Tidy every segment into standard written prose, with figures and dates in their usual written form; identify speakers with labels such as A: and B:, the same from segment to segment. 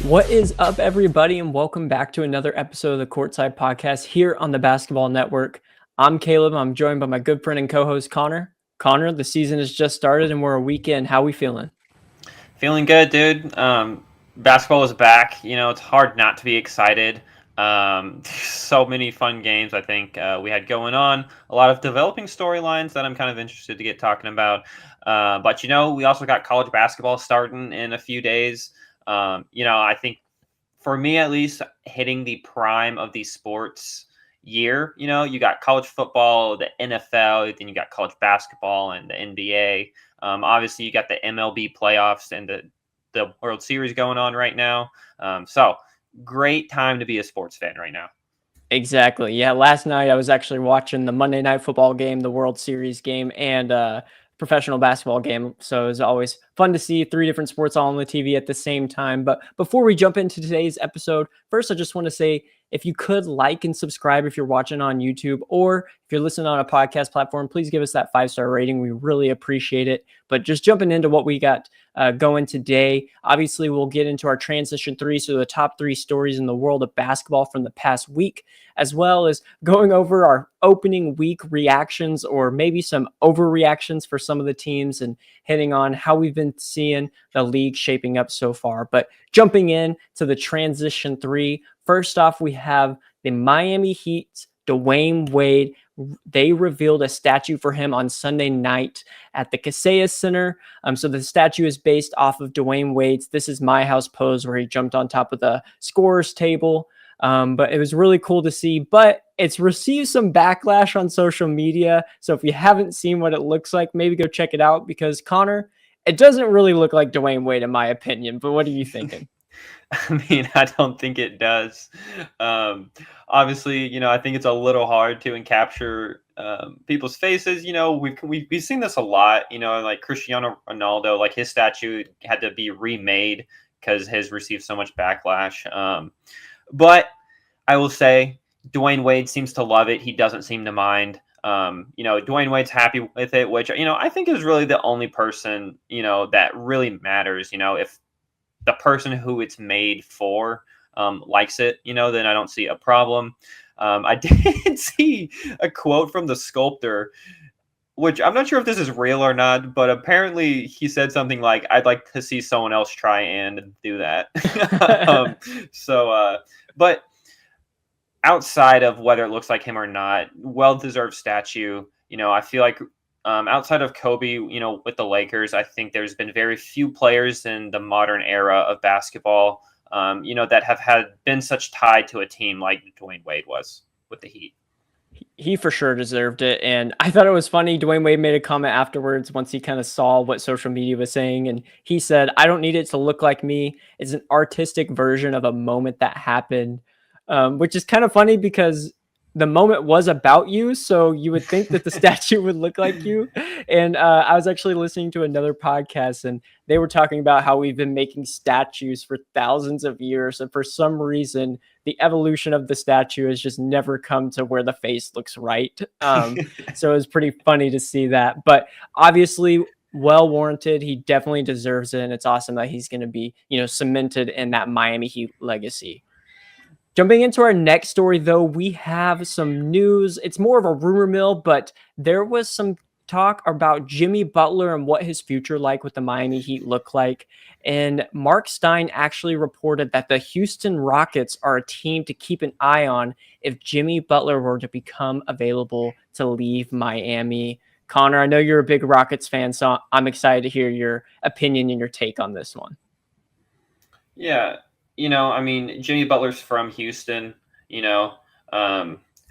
A: What is up, everybody, and welcome back to another episode of the Courtside Podcast here on the Basketball Network. I'm Caleb. I'm joined by my good friend and co-host Connor. Connor, the season has just started and we're a week in. How we feeling?
B: Feeling good, dude. Basketball is back. It's hard not to be excited. So many fun games I think we had going on. A lot of developing storylines that I'm kind of interested to get talking about. But we also got college basketball starting in a few days. I think for me at least, hitting the prime of the sports year. You got college football, the NFL, then you got college basketball and the NBA. Obviously, you got the MLB playoffs and the World Series going on right now. So great time to be a sports fan right now.
A: Exactly. Yeah, last night I was actually watching the Monday Night Football game, the World Series game, and professional basketball game. So it was always fun to see three different sports all on the TV at the same time. But before we jump into today's episode, first I just want to say if you could like and subscribe if you're watching on YouTube, or if you're listening on a podcast platform, please give us that 5-star rating. We really appreciate it. But just jumping into what we got going today, obviously we'll get into our transition three, so the top three stories in the world of basketball from the past week, as well as going over our opening week reactions or maybe some overreactions for some of the teams and hitting on how we've been seeing the league shaping up so far. But jumping in to the transition three, first off, we have the Miami Heat, Dwayne Wade. They revealed a statue for him on Sunday night at the Kaseya Center. So the statue is based off of Dwayne Wade's "This Is My House" pose where he jumped on top of the scorer's table. But it was really cool to see, but it's received some backlash on social media. So if you haven't seen what it looks like, maybe go check it out, because Connor, it doesn't really look like Dwayne Wade in my opinion, but what are you thinking?
B: I don't think it does. Obviously, I think it's a little hard to capture people's faces. We've seen this a lot. Like Cristiano Ronaldo, like his statue had to be remade because his received so much backlash. But I will say Dwayne Wade seems to love it. He doesn't seem to mind. Dwayne Wade's happy with it, which, I think is really the only person, that really matters. If the person who it's made for likes it, then I don't see a problem. I did see a quote from the sculptor, which I'm not sure if this is real or not, but apparently he said something like, "I'd like to see someone else try and do that." But outside of whether it looks like him or not, well-deserved statue. I feel like outside of Kobe, with the Lakers, I think there's been very few players in the modern era of basketball, that have been such tied to a team like Dwayne Wade was with the Heat.
A: He for sure deserved it. And I thought it was funny. Dwayne Wade made a comment afterwards once he kind of saw what social media was saying. And he said, "I don't need it to look like me. It's an artistic version of a moment that happened," which is kind of funny because the moment was about you. So you would think that the statue would look like you. And I was actually listening to another podcast and they were talking about how we've been making statues for thousands of years. And for some reason, the evolution of the statue has just never come to where the face looks right. So it was pretty funny to see that. But obviously, well warranted. He definitely deserves it. And it's awesome that he's going to be, cemented in that Miami Heat legacy. Jumping into our next story, though, we have some news. It's more of a rumor mill, but there was some talk about Jimmy Butler and what his future like with the Miami Heat look like. And Mark Stein actually reported that the Houston Rockets are a team to keep an eye on if Jimmy Butler were to become available to leave Miami. Connor, I know you're a big Rockets fan, so I'm excited to hear your opinion and your take on this one.
B: Yeah. Jimmy Butler's from Houston,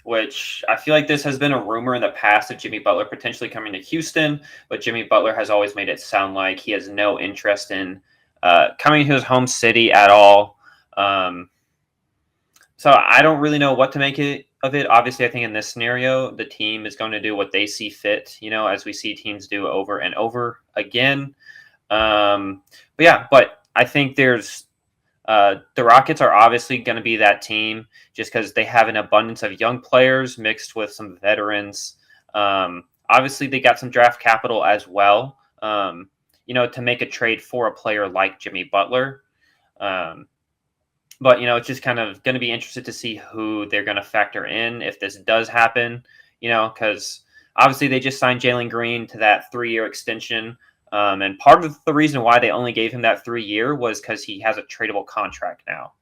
B: which I feel like this has been a rumor in the past of Jimmy Butler potentially coming to Houston, but Jimmy Butler has always made it sound like he has no interest in coming to his home city at all. So I don't really know what to make of it. Obviously, I think in this scenario, the team is going to do what they see fit, as we see teams do over and over again. But I think there's the Rockets are obviously going to be that team just because they have an abundance of young players mixed with some veterans. Obviously, they got some draft capital as well, to make a trade for a player like Jimmy Butler. But, it's just kind of going to be interested to see who they're going to factor in if this does happen, because obviously they just signed Jalen Green to that 3-year extension. And part of the reason why they only gave him that 3-year was because he has a tradable contract now.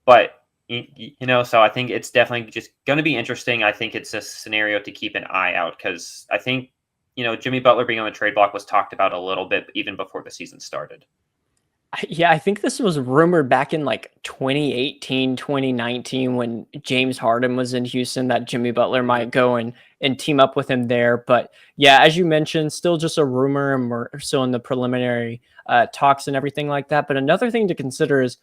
B: But, so I think it's definitely just going to be interesting. I think it's a scenario to keep an eye out because I think, Jimmy Butler being on the trade block was talked about a little bit even before the season started.
A: Yeah, I think this was rumored back in like 2018, 2019 when James Harden was in Houston that Jimmy Butler might go and team up with him there. But yeah, as you mentioned, still just a rumor and we're still in the preliminary talks and everything like that. But another thing to consider is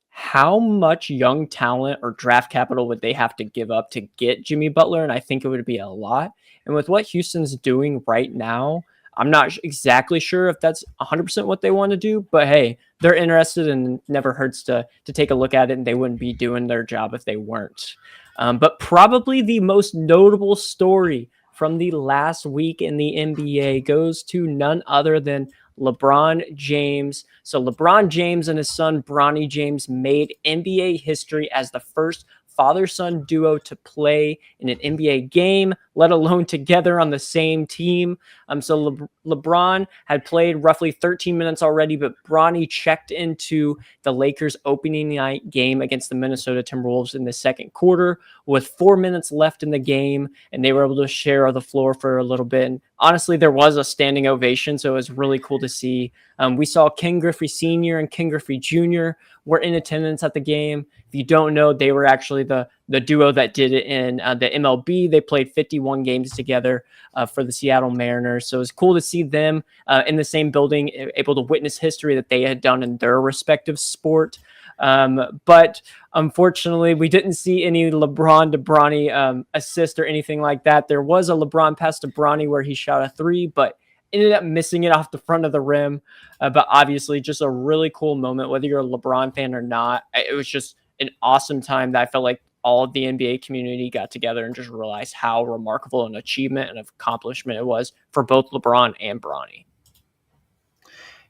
A: how much young talent or draft capital would they have to give up to get Jimmy Butler? And I think it would be a lot. And with what Houston's doing right now, I'm not exactly sure if that's 100% what they want to do, but hey, they're interested and never hurts to take a look at it, and they wouldn't be doing their job if they weren't. But probably the most notable story from the last week in the NBA goes to none other than LeBron James. So LeBron James and his son Bronny James made NBA history as the first father-son duo to play in an NBA game, let alone together on the same team. So LeBron had played roughly 13 minutes already, but Bronny checked into the Lakers opening night game against the Minnesota Timberwolves in the second quarter with 4 minutes left in the game, and they were able to share the floor for a little bit. And honestly, there was a standing ovation, so it was really cool to see. We saw Ken Griffey Sr. and Ken Griffey Jr. were in attendance at the game. If you don't know, they were actually the duo that did it in the MLB. They played 51 games together for the Seattle Mariners. So it was cool to see them in the same building, able to witness history that they had done in their respective sport. But unfortunately, we didn't see any LeBron to Bronny assist or anything like that. There was a LeBron pass to Bronny where he shot a three, but ended up missing it off the front of the rim. But obviously, just a really cool moment, whether you're a LeBron fan or not. It was just an awesome time that I felt like all of the NBA community got together and just realized how remarkable an achievement and accomplishment it was for both LeBron and Bronny.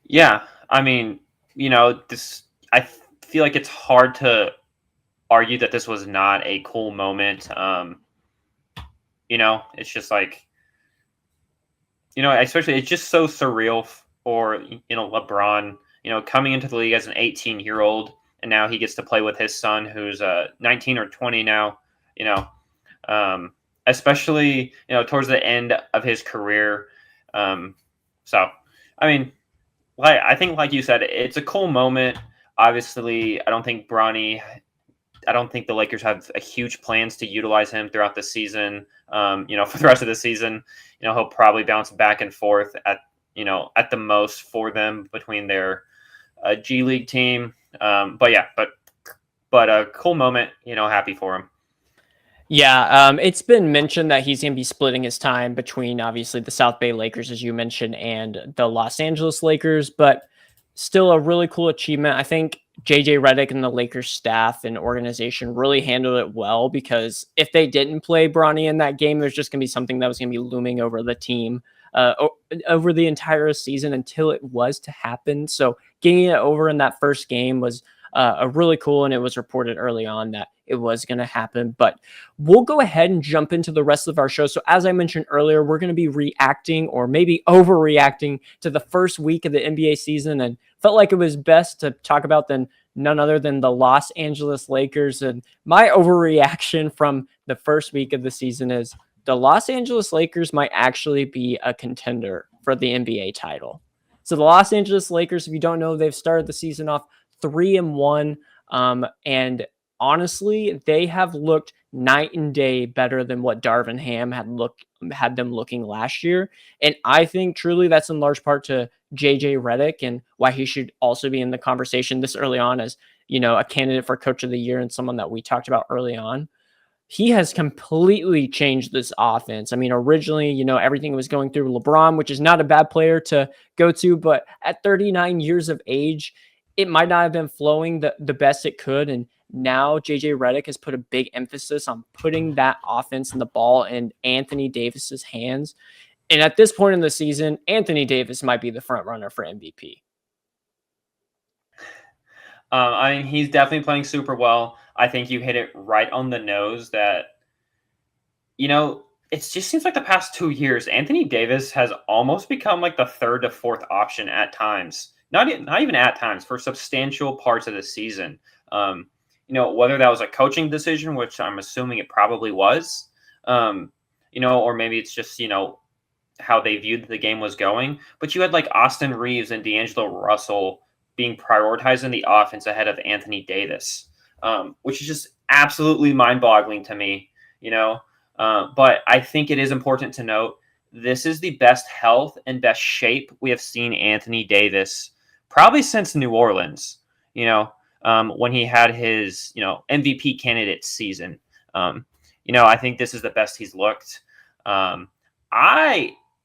B: Yeah, I mean, I feel like it's hard to argue that this was not a cool moment. It's just like, especially it's just so surreal for, LeBron, coming into the league as an 18-year-old, and now he gets to play with his son who's 19 or 20 now, especially, towards the end of his career. So, I mean, I think, like you said, it's a cool moment. Obviously, I don't think the Lakers have a huge plans to utilize him throughout the season. For the rest of the season, he'll probably bounce back and forth at the most for them between their G League team. But a cool moment, happy for him.
A: Yeah, it's been mentioned that he's going to be splitting his time between obviously the South Bay Lakers, as you mentioned, and the Los Angeles Lakers, but still a really cool achievement. I think JJ Redick and the Lakers staff and organization really handled it well, because if they didn't play Bronny in that game, there's just going to be something that was going to be looming over the team over the entire season until it was to happen. So getting it over in that first game was a really cool, and it was reported early on that it was going to happen. But we'll go ahead and jump into the rest of our show. So as I mentioned earlier, we're going to be reacting or maybe overreacting to the first week of the NBA season, and felt like it was best to talk about none other than the Los Angeles Lakers. And my overreaction from the first week of the season is the Los Angeles Lakers might actually be a contender for the NBA title. So the Los Angeles Lakers, if you don't know, they've started the season off 3-1. And honestly, they have looked night and day better than what Darvin Ham had them looking last year. And I think truly that's in large part to JJ Redick, and why he should also be in the conversation this early on as, a candidate for coach of the year and someone that we talked about early on. He has completely changed this offense. I mean, originally, everything was going through LeBron, which is not a bad player to go to, but at 39 years of age, it might not have been flowing the best it could. And now JJ Redick has put a big emphasis on putting that offense and the ball in Anthony Davis's hands. And at this point in the season, Anthony Davis might be the front runner for MVP.
B: I mean, he's definitely playing super well. I think you hit it right on the nose that, it just seems like the past 2 years, Anthony Davis has almost become like the third to fourth option at times. Not even at times for substantial parts of the season. Whether that was a coaching decision, which I'm assuming it probably was, or maybe it's just, how they viewed the game was going. But you had like Austin Reeves and D'Angelo Russell being prioritized in the offense ahead of Anthony Davis, which is just absolutely mind-boggling to me. But I think it is important to note this is the best health and best shape we have seen Anthony Davis probably since New Orleans. When he had his MVP candidate season. I think this is the best he's looked.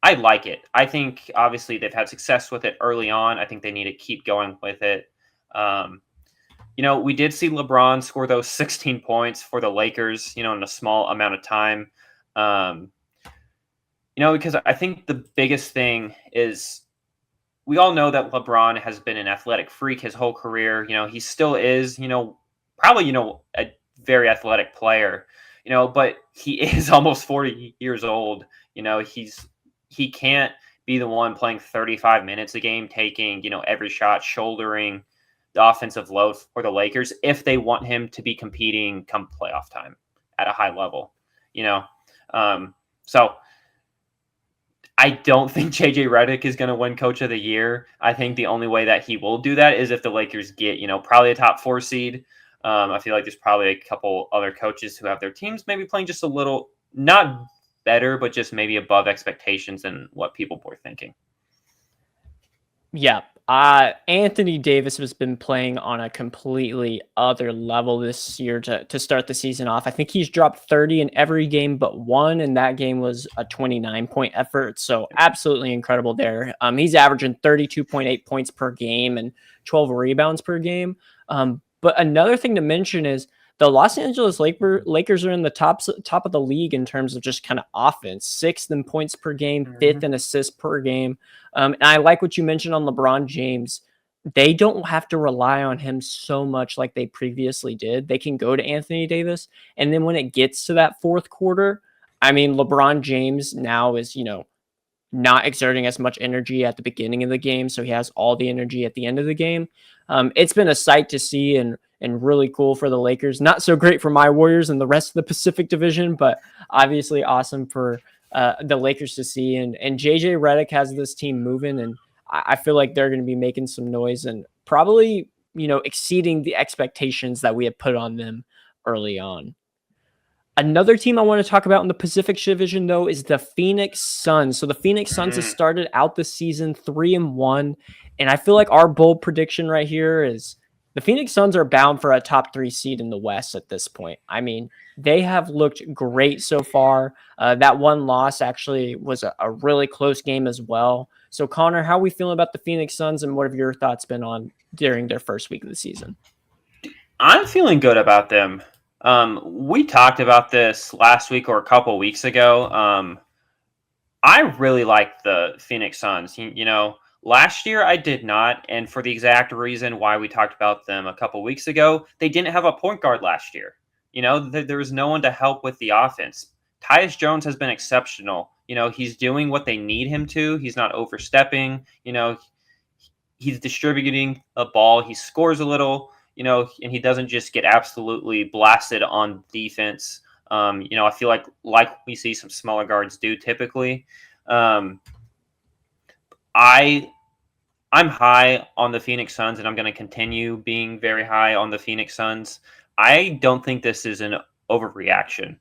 B: I like it. I think obviously they've had success with it early on. I think they need to keep going with it. We did see LeBron score those 16 points for the Lakers, in a small amount of time. Because I think the biggest thing is we all know that LeBron has been an athletic freak his whole career. He still is, probably, a very athletic player, but he is almost 40 years old. He can't be the one playing 35 minutes a game, taking, every shot, shouldering the offensive load for the Lakers if they want him to be competing come playoff time at a high level, So I don't think JJ Redick is going to win Coach of the Year. I think the only way that he will do that is if the Lakers get, probably a top 4 seed. I feel like there's probably a couple other coaches who have their teams maybe playing just a little, not better, but just maybe above expectations and what people were thinking.
A: Yeah. Anthony Davis has been playing on a completely other level this year to start the season off. I think he's dropped 30 in every game but one, and that game was a 29-point effort. So absolutely incredible there. He's averaging 32.8 points per game and 12 rebounds per game. But another thing to mention is the Los Angeles Lakers are in the top of the league in terms of just kind of offense, 6th in points per game, 5th in assists per game. And I like what you mentioned on LeBron James. They don't have to rely on him so much like they previously did. They can go to Anthony Davis. And then when it gets to that fourth quarter, I mean, LeBron James now is, not exerting as much energy at the beginning of the game. So he has all the energy at the end of the game. It's been a sight to see and really cool for the Lakers. Not so great for my Warriors and the rest of the Pacific Division, but obviously awesome for the Lakers to see. And JJ Redick has this team moving, and I feel like they're going to be making some noise and probably, exceeding the expectations that we had put on them early on. Another team I want to talk about in the Pacific Division, though, is the Phoenix Suns. So the Phoenix Suns has started out the season 3-1, and I feel like our bold prediction right here is the Phoenix Suns are bound for a top 3 seed in the West at this point. I mean, they have looked great so far. That one loss actually was a really close game as well. So, Connor, how are we feeling about the Phoenix Suns, and what have your thoughts been on during their first week of the season?
B: I'm feeling good about them. We talked about this last week or a couple weeks ago. I really like the Phoenix Suns. Last year I did not, and for the exact reason why we talked about them a couple weeks ago, they didn't have a point guard last year. There was no one to help with the offense. Tyus Jones has been exceptional. He's doing what they need him to. He's not overstepping. He's distributing a ball. He scores a little. And he doesn't just get absolutely blasted on defense. I feel like we see some smaller guards do typically. I'm high on the Phoenix Suns, and I'm going to continue being very high on the Phoenix Suns. I don't think this is an overreaction.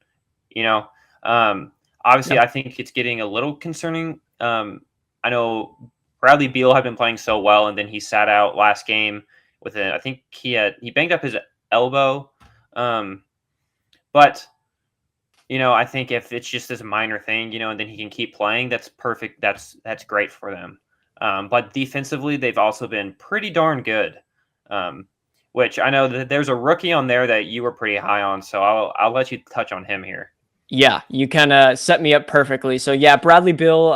B: Obviously, I think it's getting a little concerning. I know Bradley Beal had been playing so well, and then he sat out last game with it. I think he banged up his elbow. But I think if it's just this minor thing, and then he can keep playing, that's perfect. That's great for them. But defensively, they've also been pretty darn good. Which I know that there's a rookie on there that you were pretty high on, so I'll let you touch on him here.
A: Yeah, you kind of set me up perfectly. So yeah, Bradley Beal,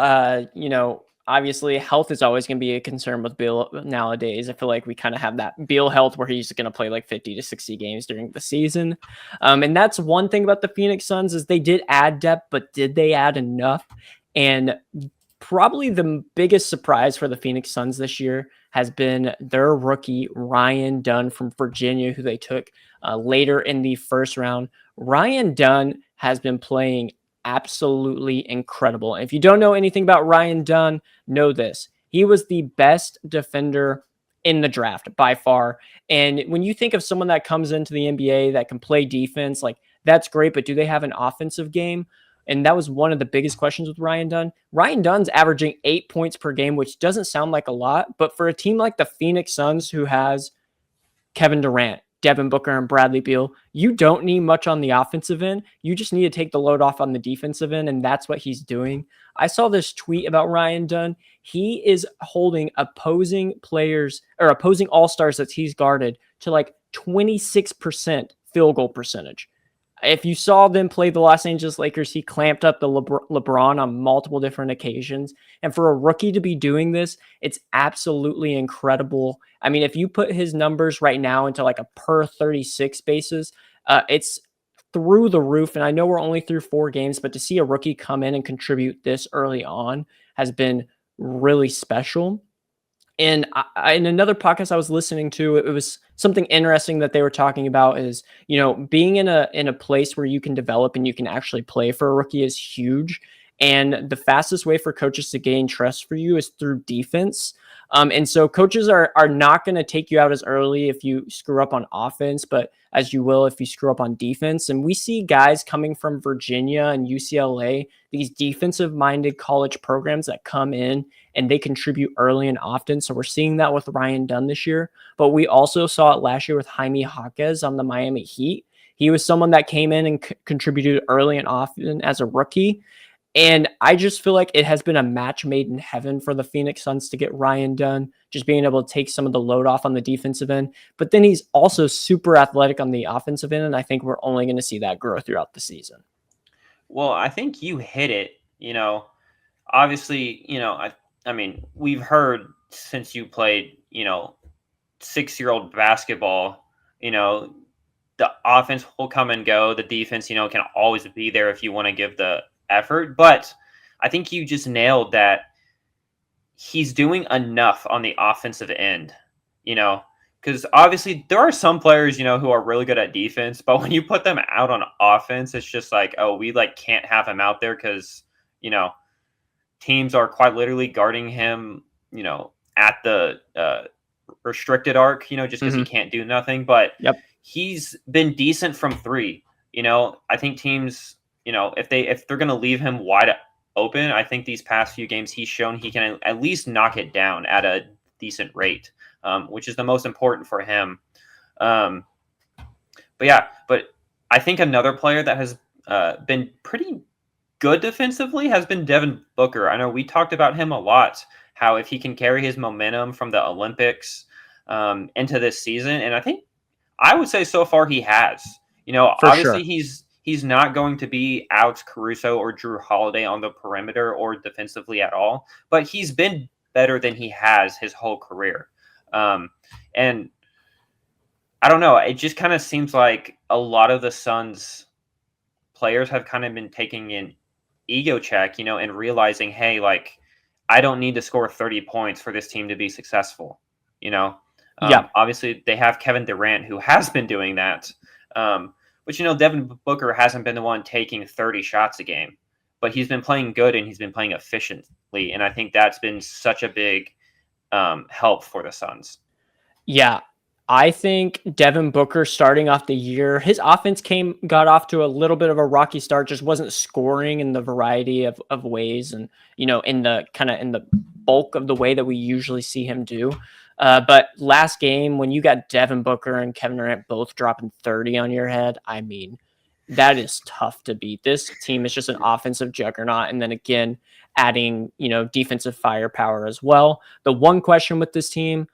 A: obviously health is always going to be a concern with Beal nowadays. I feel like we kind of have that Beal health where he's going to play like 50 to 60 games during the season. And that's one thing about the Phoenix Suns is they did add depth, but did they add enough? And probably the biggest surprise for the Phoenix Suns this year has been their rookie, Ryan Dunn from Virginia, who they took later in the first round. Ryan Dunn has been playing absolutely incredible. If you don't know anything about Ryan Dunn, know this. He was the best defender in the draft by far. And when you think of someone that comes into the NBA that can play defense, like that's great, but do they have an offensive game? And that was one of the biggest questions with Ryan Dunn. Ryan Dunn's averaging 8 points per game, which doesn't sound like a lot, but for a team like the Phoenix Suns, who has Kevin Durant, Devin Booker, and Bradley Beal, you don't need much on the offensive end. You just need to take the load off on the defensive end, and that's what he's doing. I saw this tweet about Ryan Dunn. He is holding opposing players or opposing all-stars that he's guarded to like 26% field goal percentage. If you saw them play the Los Angeles Lakers, he clamped up the LeBron on multiple different occasions. And for a rookie to be doing this, it's absolutely incredible. I mean, if you put his numbers right now into like a per 36 basis, it's through the roof. And I know we're only through 4 games, but to see a rookie come in and contribute this early on has been really special. And in another podcast I was listening to, it was something interesting that they were talking about is, being in a place where you can develop and you can actually play for a rookie is huge. And the fastest way for coaches to gain trust for you is through defense. And so coaches are not going to take you out as early if you screw up on offense, but as you will if you screw up on defense. And we see guys coming from Virginia and UCLA, these defensive-minded college programs that come in and they contribute early and often. So we're seeing that with Ryan Dunn this year. But we also saw it last year with Jaime Jaquez on the Miami Heat. He was someone that came in and contributed early and often as a rookie. And I just feel like it has been a match made in heaven for the Phoenix Suns to get Ryan Dunn, just being able to take some of the load off on the defensive end. But then he's also super athletic on the offensive end, and I think we're only going to see that grow throughout the season.
B: Well, I think you hit it. Obviously, I mean, we've heard since you played, 6-year-old basketball, the offense will come and go. The defense, can always be there if you want to give the effort. But I think you just nailed that. He's doing enough on the offensive end, because obviously there are some players, who are really good at defense, but when you put them out on offense, it's just like, oh, we can't have him out there because, teams are quite literally guarding him, at the restricted arc, just because he can't do nothing. But he's been decent from 3. I think teams, if they're going to leave him wide open, I think these past few games he's shown he can at least knock it down at a decent rate, which is the most important for him. But I think another player that has been pretty good defensively has been Devin Booker. I know we talked about him a lot, how if he can carry his momentum from the Olympics into this season, and I would say so far he has. Obviously he's not going to be Alex Caruso or Drew Holiday on the perimeter or defensively at all, but he's been better than he has his whole career. And I don't know, it just kind of seems like a lot of the Suns players have kind of been taking an ego check, and realizing, hey, I don't need to score 30 points for this team to be successful. Obviously they have Kevin Durant who has been doing that. But Devin Booker hasn't been the one taking 30 shots a game, but he's been playing good and he's been playing efficiently. And I think that's been such a big help for the Suns. Yeah.
A: I think Devin Booker starting off the year, his offense got off to a little bit of a rocky start, just wasn't scoring in the variety of ways and, in the bulk of the way that we usually see him do. But last game, when you got Devin Booker and Kevin Durant both dropping 30 on your head, I mean, that is tough to beat. This team is just an offensive juggernaut. And then again, adding, defensive firepower as well. The one question with this team,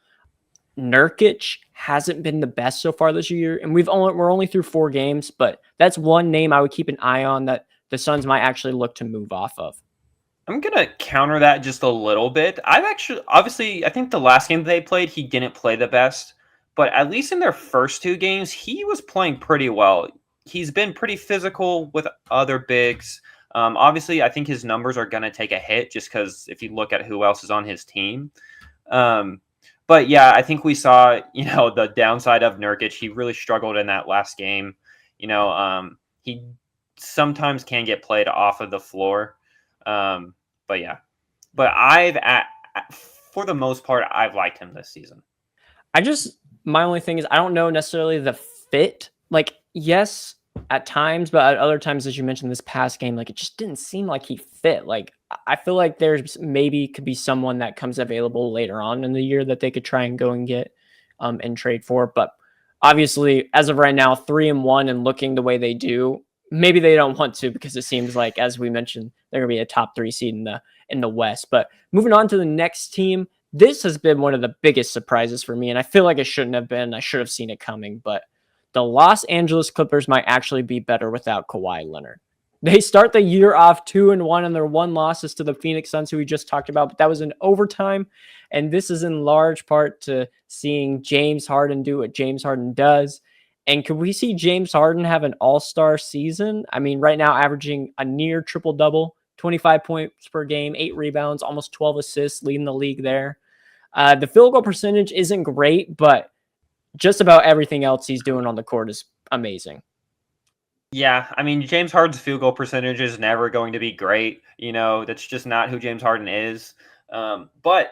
A: Nurkic hasn't been the best so far this year, and we're only through 4 games, but that's one name I would keep an eye on that the Suns might actually look to move off of.
B: I'm gonna counter that just a little bit. Obviously, I think the last game they played, he didn't play the best, but at least in their first two games, he was playing pretty well. He's been pretty physical with other bigs. Obviously, I think his numbers are gonna take a hit just because if you look at who else is on his team. Um, but yeah, I think we saw, the downside of Nurkic. He really struggled in that last game. He sometimes can get played off of the floor. But yeah, but for the most part, I've liked him this season.
A: My only thing is I don't know necessarily the fit. Like, yes, at times, but at other times, as you mentioned this past game, like it just didn't seem like he fit. Like I feel like there's maybe could be someone that comes available later on in the year that they could try and go and get and trade for. But obviously, as of right now, 3-1 and looking the way they do, maybe they don't want to because it seems like, as we mentioned, they're gonna be a top 3 seed in the West. But moving on to the next team, this has been one of the biggest surprises for me, and I feel like it shouldn't have been. I should have seen it coming, but the Los Angeles Clippers might actually be better without Kawhi Leonard. They start the year off 2-1, and their one loss is to the Phoenix Suns, who we just talked about, but that was in overtime. And this is in large part to seeing James Harden do what James Harden does. And could we see James Harden have an all-star season? I mean, right now averaging a near triple-double, 25 points per game, 8 rebounds, almost 12 assists, leading the league there. The field goal percentage isn't great, but just about everything else he's doing on the court is amazing.
B: Yeah, I mean, James Harden's field goal percentage is never going to be great. That's just not who James Harden is. But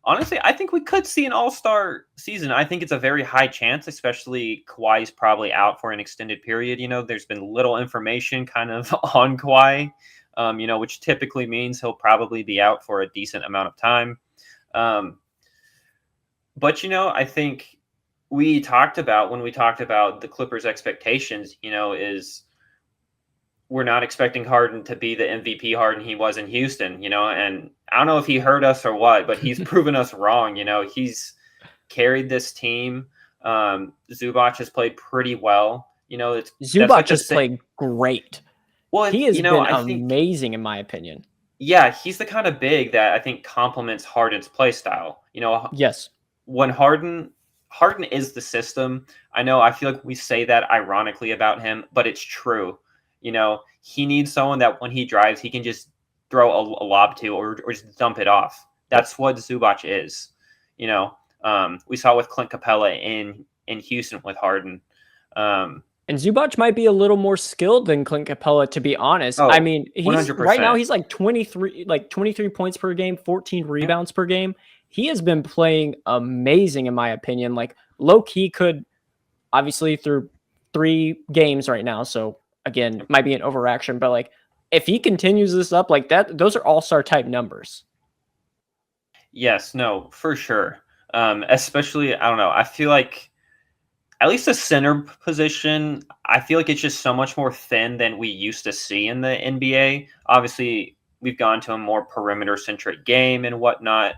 B: honestly, I think we could see an all-star season. I think it's a very high chance, especially Kawhi's probably out for an extended period. There's been little information kind of on Kawhi, which typically means he'll probably be out for a decent amount of time. But I think when we talked about the Clippers' expectations, is we're not expecting Harden to be the MVP Harden he was in Houston, and I don't know if he hurt us or what, but he's proven us wrong. He's carried this team. Zubac has played pretty well.
A: Zubac has played great.
B: Well,
A: he has been amazing in my opinion.
B: Yeah, he's the kind of big that I think complements Harden's play style.
A: Yes.
B: When Harden is the system. I feel like we say that ironically about him, but it's true. He needs someone that when he drives, he can just throw a lob to or just dump it off. That's what Zubac is. We saw with Clint Capella in Houston with Harden.
A: And Zubac might be a little more skilled than Clint Capella, to be honest. I mean, right now he's like 23 points per game, 14 rebounds per game. He has been playing amazing, in my opinion. Like, low-key could, obviously, through 3 games right now, so, again, might be an overreaction, but, like, if he continues this up like that, those are all-star type numbers.
B: Yes, no, for sure. Especially, I don't know, I feel like at least the center position, I feel like it's just so much more thin than we used to see in the NBA. Obviously, we've gone to a more perimeter-centric game and whatnot.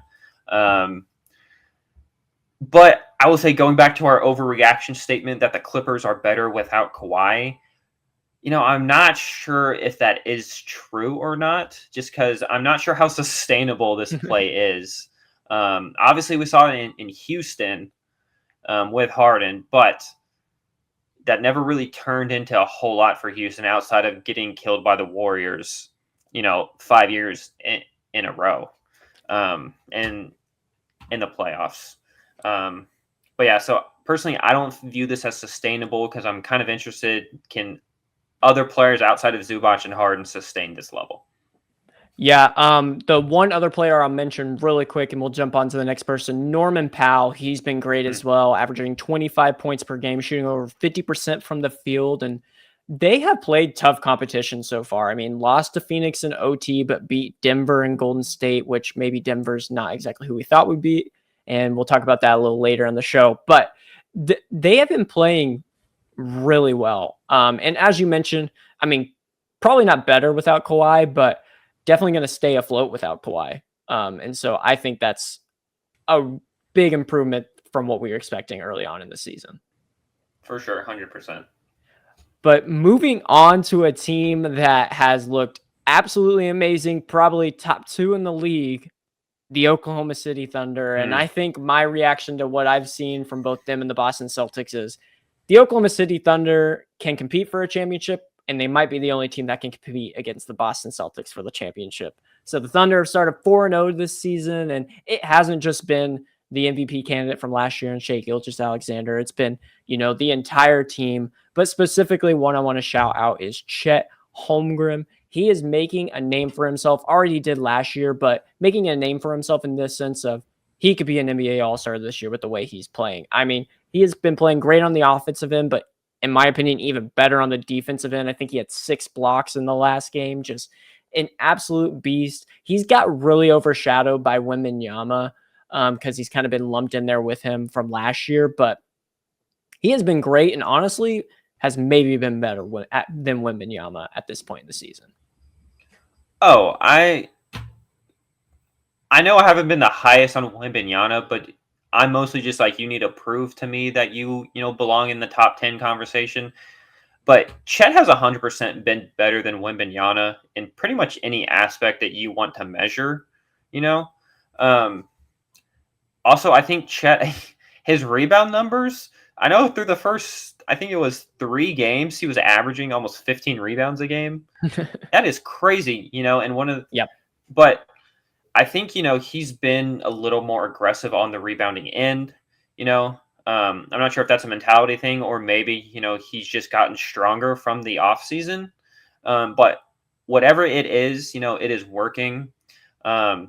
B: But I will say, going back to our overreaction statement that the Clippers are better without Kawhi, I'm not sure if that is true or not, just because I'm not sure how sustainable this play is. Obviously, we saw it in Houston with Harden, but that never really turned into a whole lot for Houston outside of getting killed by the Warriors, 5 years in a row. And in the playoffs. But yeah, so personally, I don't view this as sustainable because I'm kind of interested, can other players outside of Zubac and Harden sustain this level?
A: Yeah, the one other player I'll mention really quick, and we'll jump on to the next person, Norman Powell. He's been great as well, averaging 25 points per game, shooting over 50% from the field, and they have played tough competition so far. I mean, lost to Phoenix in OT, but beat Denver and Golden State, which maybe Denver's not exactly who we thought would be. And we'll talk about that a little later on the show. But they have been playing really well. And as you mentioned, I mean, probably not better without Kawhi, but definitely going to stay afloat without Kawhi. And so I think that's a big improvement from what we were expecting early on in the season.
B: For sure, 100%.
A: But moving on to a team that has looked absolutely amazing, probably top 2 in the league, the Oklahoma City Thunder. And
B: Mm.
A: I think my reaction to what I've seen from both them and the Boston Celtics is the Oklahoma City Thunder can compete for a championship, and they might be the only team that can compete against the Boston Celtics for the championship. So the Thunder have started 4-0 this season, and it hasn't just been the MVP candidate from last year and Shai Gilgeous-Alexander. It's been, the entire team. But specifically, one I want to shout out is Chet Holmgren. He is making a name for himself, already did last year, but making a name for himself in this sense of he could be an NBA All-Star this year with the way he's playing. I mean, he has been playing great on the offensive end, but in my opinion, even better on the defensive end. I think he had 6 blocks in the last game, just an absolute beast. He's got really overshadowed by Wembanyama because he's kind of been lumped in there with him from last year, but he has been great and honestly has maybe been better than Wembanyama at this point in the season.
B: Oh, I know I haven't been the highest on Wembanyama, but I'm mostly just like, you need to prove to me that you belong in the top 10 conversation. But Chet has 100% been better than Wembanyama in pretty much any aspect that you want to measure, Also, I think Chet, his rebound numbers, I know through the first, I think it was 3 games, he was averaging almost 15 rebounds a game. That is crazy, and
A: Yep.
B: But I think, he's been a little more aggressive on the rebounding end, I'm not sure if that's a mentality thing or maybe, he's just gotten stronger from the off season. But whatever it is, it is working. But,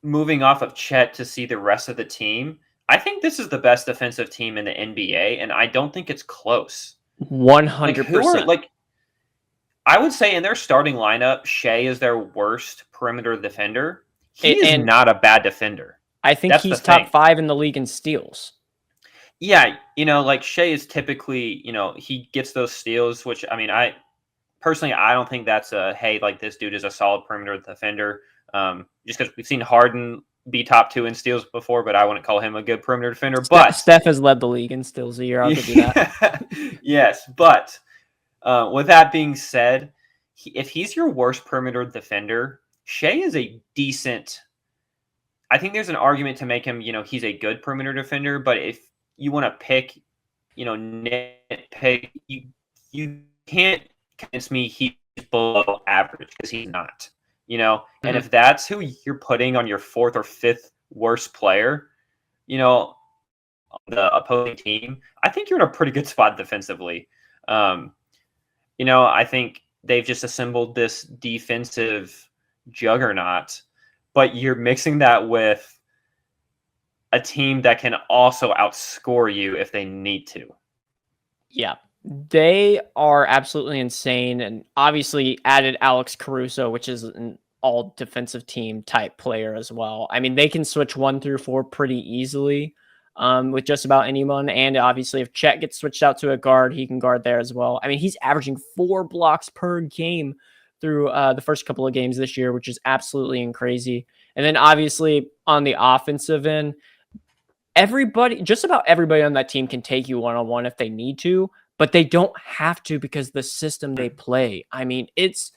B: moving off of Chet to see the rest of the team, I think this is the best defensive team in the NBA, and I don't think it's close.
A: 100%.
B: I would say in their starting lineup, Shai is their worst perimeter defender. He is not a bad defender.
A: I think he's top 5 in the league in steals.
B: Yeah, Shai is typically, he gets those steals, which, I mean, I don't think that's hey, this dude is a solid perimeter defender. Just because we've seen Harden be top 2 in steals before, but I wouldn't call him a good perimeter defender. But
A: Steph has led the league in steals a year. I'll give you that.
B: Yes, but with that being said, if he's your worst perimeter defender, Shai is a decent. I think there's an argument to make him, he's a good perimeter defender. But if you want to pick, nitpick, you can't convince me he's below average because he's not. And if that's who you're putting on your 4th or 5th worst player, on the opposing team, I think you're in a pretty good spot defensively. I think they've just assembled this defensive juggernaut, but you're mixing that with a team that can also outscore you if they need to.
A: Yeah. They are absolutely insane, and obviously added Alex Caruso, which is an all defensive team type player as well. I mean, they can switch 1 through 4 pretty easily with just about anyone. And obviously, if Chet gets switched out to a guard, he can guard there as well. I mean, he's averaging 4 blocks per game through the first couple of games this year, which is absolutely crazy. And then obviously on the offensive end, just about everybody on that team can take you one-on-one if they need to, but they don't have to because the system they play. I mean, it's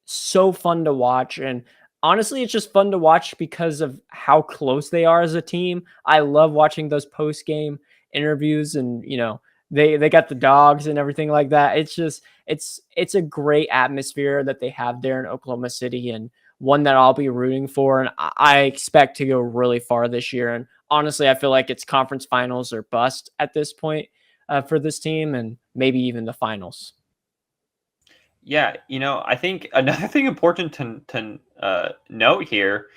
A: so fun to watch. And honestly, it's just fun to watch because of how close they are as a team. I love watching those post-game interviews and, they got the dogs and everything like that. It's just, it's a great atmosphere that they have there in Oklahoma City and one that I'll be rooting for. And I expect to go really far this year. And honestly, I feel like it's conference finals or bust at this point for this team and maybe even the finals.
B: Yeah, I think another thing important to note here,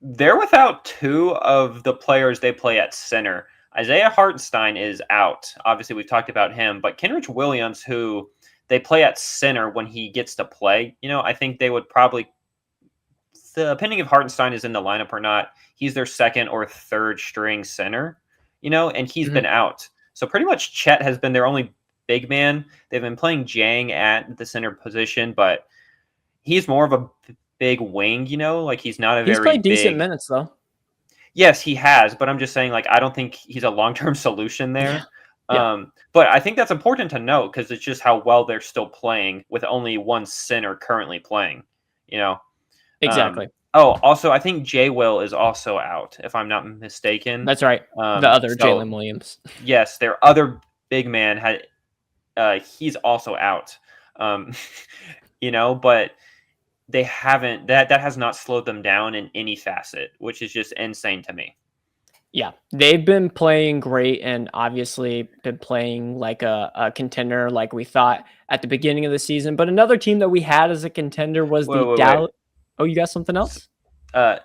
B: they're without 2 of the players they play at center. Isaiah Hartenstein is out. Obviously, we've talked about him, but Kenrich Williams, who they play at center when he gets to play, I think they would probably, depending if Hartenstein is in the lineup or not, he's their 2nd or 3rd string center, and he's been out. So pretty much Chet has been their only big man. They've been playing Jang at the center position, but he's more of a big wing, he's not a
A: he's played decent minutes though.
B: Yes, he has, but I'm just saying, I don't think he's a long-term solution there.
A: Yeah,
B: But I think that's important to note because it's just how well they're still playing with only one center currently playing. You know.
A: exactly.
B: Oh, also, I think Jay Will is also out, if I'm not mistaken.
A: That's right. The other
B: So
A: Jalen Williams.
B: yes, their other big man had he's also out. Um, but they haven't that has not slowed them down in any facet, which is just insane to me.
A: Yeah, they've been playing great and obviously been playing like a contender like we thought at the beginning of the season. But another team that we had as a contender was
B: Wait,
A: the
B: wait, wait.
A: Dallas. Oh, you got something else?
B: Uh,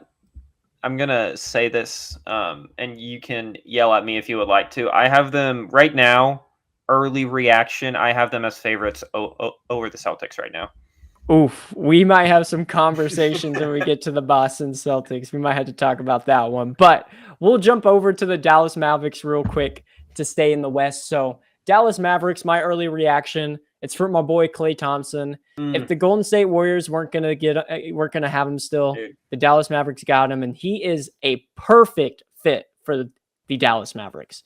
B: I'm gonna say this, and you can yell at me if you would like to. I have them right now. Early reaction. I have them as favorites over the Celtics right now.
A: Oof, we might have some conversations when we get to the Boston Celtics. We might have to talk about that one, but we'll jump over to the Dallas Mavericks real quick to stay in the West. So, Dallas Mavericks, my early reaction, it's for my boy Klay Thompson. If the Golden State Warriors weren't gonna have him still,
B: Dude.
A: the Dallas Mavericks got him, and he is a perfect fit for the Dallas Mavericks.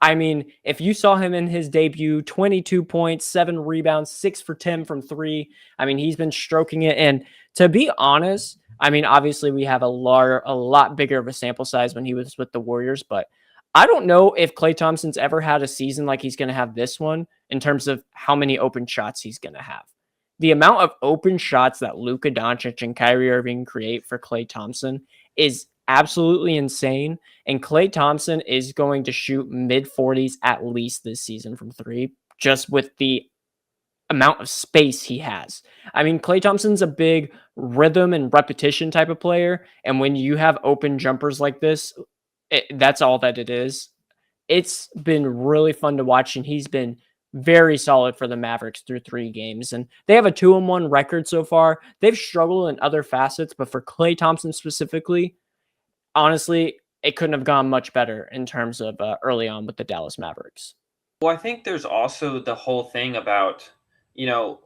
A: I mean, if you saw him in his debut, 22 points, 7 rebounds, 6 for 10 from 3. I mean, he's been stroking it. And to be honest, I mean, obviously we have a lot bigger of a sample size when he was with the Warriors, but I don't know if Klay Thompson's ever had a season like he's going to have this one in terms of how many open shots he's going to have. The amount of open shots that Luka Doncic and Kyrie Irving create for Klay Thompson is absolutely insane. And Klay Thompson is going to shoot mid 40s at least this season from 3, just with the amount of space he has. I mean, Klay Thompson's a big rhythm and repetition type of player. And when you have open jumpers like this, that's all that it is. It's been really fun to watch, and he's been very solid for the Mavericks through 3 games. And they have a 2-1 record so far. They've struggled in other facets, but for Klay Thompson specifically, honestly, it couldn't have gone much better in terms of early on with the Dallas Mavericks.
B: Well, I think there's also the whole thing about,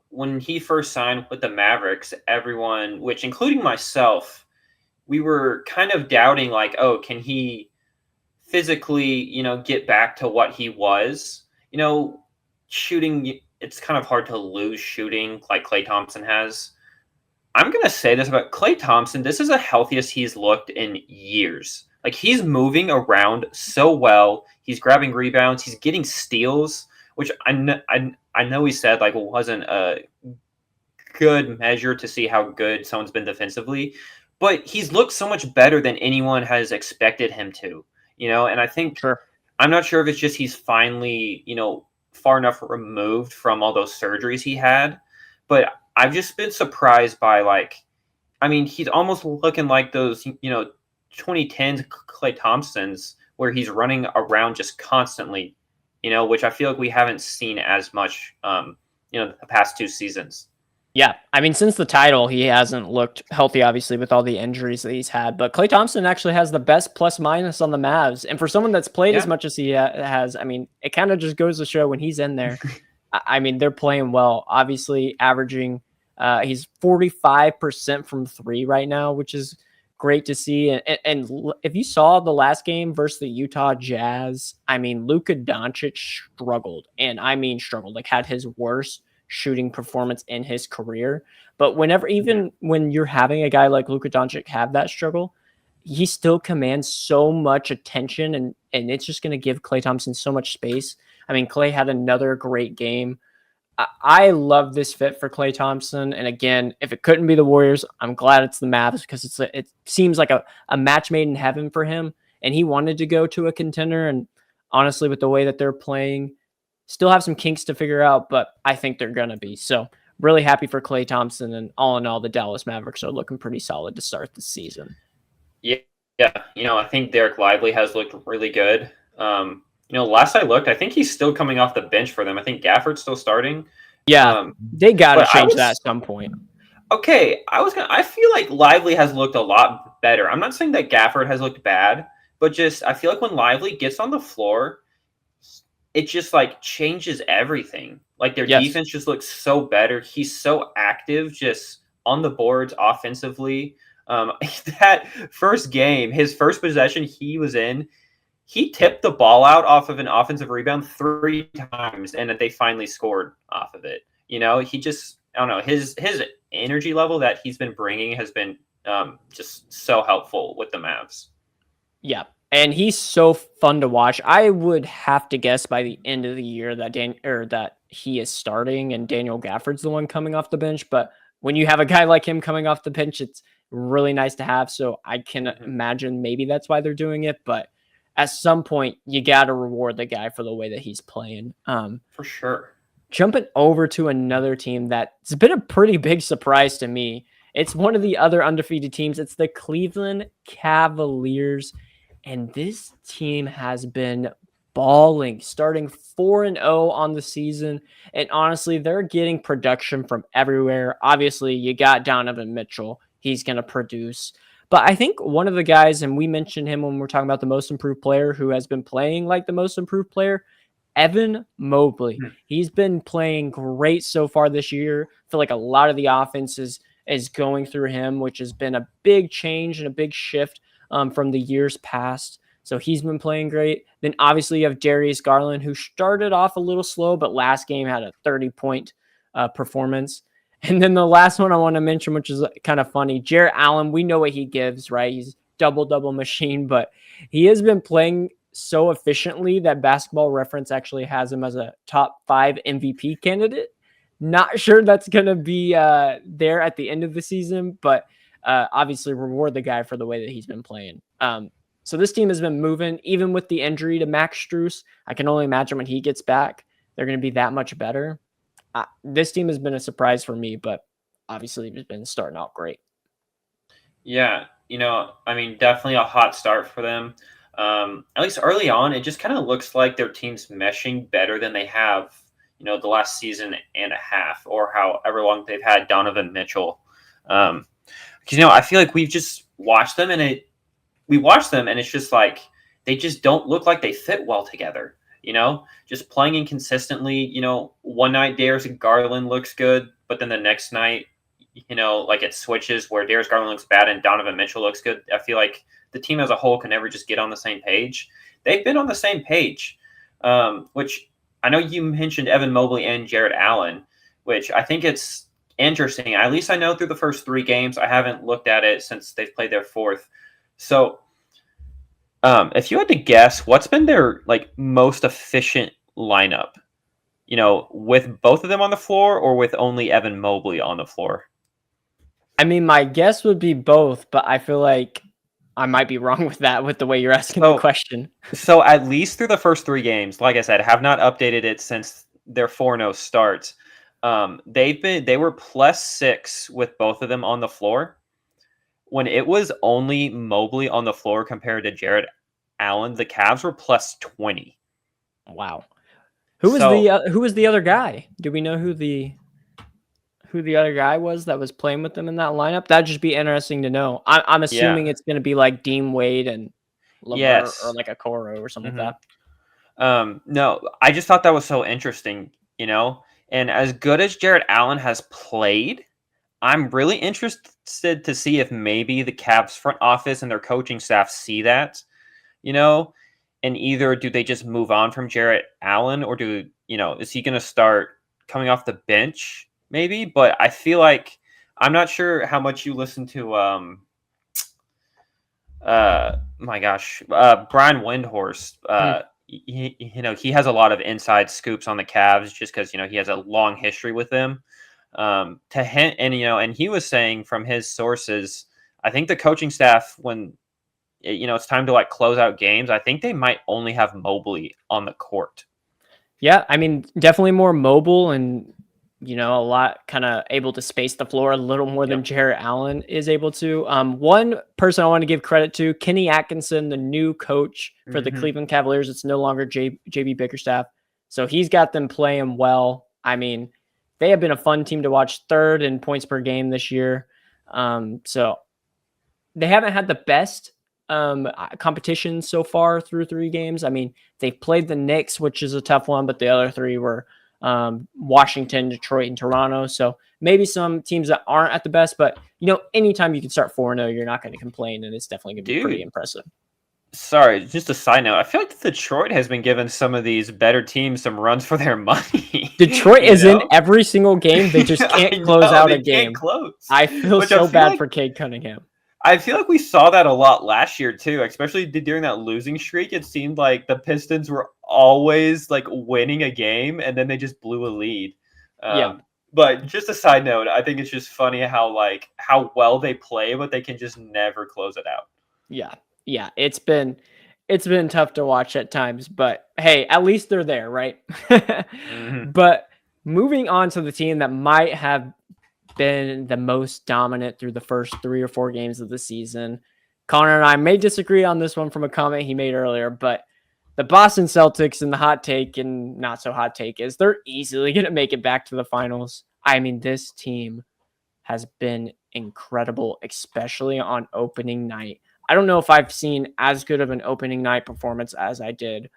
B: when he first signed with the Mavericks, everyone, which including myself, we were kind of doubting, like, oh, can he physically, get back to what he was? Shooting, it's kind of hard to lose shooting like Klay Thompson has. I'm going to say this about Klay Thompson. This is the healthiest he's looked in years. Like, he's moving around so well. He's grabbing rebounds. He's getting steals, which I know he said like wasn't a good measure to see how good someone's been defensively. But he's looked so much better than anyone has expected him to, and I think
A: Sure.
B: I'm not sure if it's just he's finally, far enough removed from all those surgeries he had, but I've just been surprised by, like, I mean, he's almost looking like those, 2010s Klay Thompsons where he's running around just constantly, which I feel like we haven't seen as much, the past 2 seasons.
A: Yeah, I mean, since the title, he hasn't looked healthy, obviously, with all the injuries that he's had. But Klay Thompson actually has the best plus minus on the Mavs. And for someone that's played as much as he has, I mean, it kind of just goes to show when he's in there, I mean, they're playing well. Obviously, averaging, he's 45% from 3 right now, which is great to see. And if you saw the last game versus the Utah Jazz, I mean, Luka Doncic struggled. And I mean, struggled, like had his worst shooting performance in his career. But even when you're having a guy like Luka Doncic have that struggle, he still commands so much attention, and it's just going to give Klay Thompson so much space. I mean, Klay had another great game. I love this fit for Klay Thompson. And again, if it couldn't be the Warriors, I'm glad it's the Mavs because it seems like a match made in heaven for him. And he wanted to go to a contender. And honestly, with the way that they're playing, still have some kinks to figure out, but I think they're going to be. So really happy for Klay Thompson. And all in all, the Dallas Mavericks are looking pretty solid to start the season.
B: Yeah. I think Derek Lively has looked really good. Last I looked, I think he's still coming off the bench for them. I think Gafford's still starting.
A: Yeah, they got to change that at some point.
B: Okay, I feel like Lively has looked a lot better. I'm not saying that Gafford has looked bad, but just I feel like when Lively gets on the floor, it just like changes everything. Like their defense just looks so better. He's so active, just on the boards offensively. That first game, his first possession he was in, he tipped the ball out off of an offensive rebound 3 times, and that they finally scored off of it. He just, I don't know, his energy level that he's been bringing has been just so helpful with the Mavs.
A: Yeah. And he's so fun to watch. I would have to guess by the end of the year that that he is starting and Daniel Gafford's the one coming off the bench. But when you have a guy like him coming off the bench, it's really nice to have. So I can imagine maybe that's why they're doing it. But at some point, you got to reward the guy for the way that he's playing.
B: For sure.
A: Jumping over to another team that's been a pretty big surprise to me. It's one of the other undefeated teams. It's the Cleveland Cavaliers. And this team has been balling, starting 4-0 on the season. And honestly, they're getting production from everywhere. Obviously, you got Donovan Mitchell. He's going to produce. But I think one of the guys, and we mentioned him when we're talking about the most improved player who has been playing like the most improved player, Evan Mobley. He's been playing great so far this year. I feel like a lot of the offense is going through him, which has been a big change and a big shift from the years past. So he's been playing great. Then obviously you have Darius Garland, who started off a little slow, but last game had a 30-point performance. And then the last one I want to mention, which is kind of funny, Jarrett Allen, we know what he gives, right? He's double machine, but he has been playing so efficiently that Basketball Reference actually has him as a top 5 MVP candidate. Not sure that's going to be there at the end of the season, but obviously reward the guy for the way that he's been playing. So this team has been moving, even with the injury to Max Strus. I can only imagine when he gets back, they're going to be that much better. This team has been a surprise for me, but obviously it's been starting out great.
B: Yeah, definitely a hot start for them. At least early on, it just kind of looks like their team's meshing better than they have, the last season and a half, or however long they've had Donovan Mitchell. Because I feel like we've just watched them, and it's just like they just don't look like they fit well together. Just playing inconsistently. One night Darius Garland looks good, but then the next night, like it switches where Darius Garland looks bad and Donovan Mitchell looks good. I feel like the team as a whole can never just get on the same page. They've been on the same page, which I know you mentioned Evan Mobley and Jarrett Allen, which I think it's interesting. At least I know through the first 3 games. I haven't looked at it since they've played their 4th. So if you had to guess, what's been their most efficient lineup? With both of them on the floor or with only Evan Mobley on the floor?
A: I mean, my guess would be both, but I feel like I might be wrong with that, with the way you're asking the question.
B: So at least through the first 3 games, like I said, have not updated it since their 4-0 starts. They were +6 with both of them on the floor. When it was only Mobley on the floor compared to Jarrett Allen, the Cavs were +20.
A: Wow. Who was the other guy? Do we know who the other guy was that was playing with them in that lineup? That'd just be interesting to know. I'm assuming it's going to be like Dean Wade and LeVert or like a Coro or something like
B: that. No, I just thought that was so interesting, and as good as Jarrett Allen has played, I'm really interested to see if maybe the Cavs front office and their coaching staff see that, and either do they just move on from Jarrett Allen, or is he going to start coming off the bench maybe? But I feel like, I'm not sure how much you listen to, Brian Windhorst. He has a lot of inside scoops on the Cavs just because, he has a long history with them. And he was saying from his sources, I think the coaching staff, when it's time to close out games, I think they might only have Mobley on the court.
A: Yeah, I mean, definitely more mobile and a lot kind of able to space the floor a little more than Jarrett Allen is able to. One person I want to give credit to, Kenny Atkinson, the new coach for the Cleveland Cavaliers. It's no longer JB Bickerstaff, so he's got them playing well. I mean, they have been a fun team to watch, 3rd in points per game this year. So they haven't had the best competition so far through 3 games. I mean, they've played the Knicks, which is a tough one, but the other 3 were Washington, Detroit, and Toronto. So maybe some teams that aren't at the best, but anytime you can start 4-0, you're not going to complain, and it's definitely going to be pretty impressive.
B: Sorry, just a side note. I feel like Detroit has been giving some of these better teams some runs for their money.
A: Detroit
B: You
A: is in
B: know,
A: every single game. They just can't
B: I
A: close
B: know
A: out a
B: they can't
A: game.
B: close,
A: I feel
B: which I
A: so
B: feel
A: bad
B: like
A: for Cade Cunningham.
B: I feel like we saw that a lot last year too, especially during that losing streak. It seemed like the Pistons were always like winning a game, and then they just blew a lead.
A: Yeah,
B: But just a side note, I think it's just funny how well they play, but they can just never close it out.
A: yeah, yeah. It's been tough to watch at times, but hey, at least they're there, right?
B: Hmm.
A: But moving on to the team that might have been the most dominant through the first 3 or 4 games of the season. Connor and I may disagree on this one from a comment he made earlier, but the Boston Celtics and the hot take and not so hot take is they're easily going to make it back to the finals. I mean, this team has been incredible, especially on opening night. I don't know if I've seen as good of an opening night performance as I did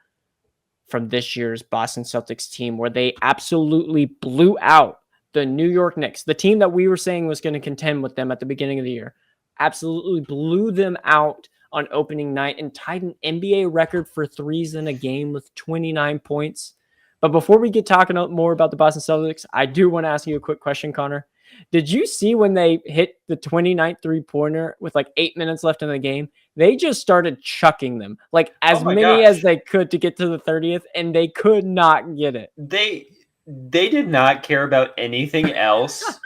A: from this year's Boston Celtics team, where they absolutely blew out the New York Knicks, the team that we were saying was going to contend with them at the beginning of the year. Absolutely blew them out on opening night and tied an NBA record for threes in a game with 29 points. But before we get talking more about the Boston Celtics, I do want to ask you a quick question, Connor. Did you see when they hit the 29th three-pointer with like 8 minutes left in the game? They just started chucking them, like
B: Oh
A: as
B: my
A: many as
B: gosh.
A: they could to get to the 30th, and they could not get it.
B: They did not care about anything else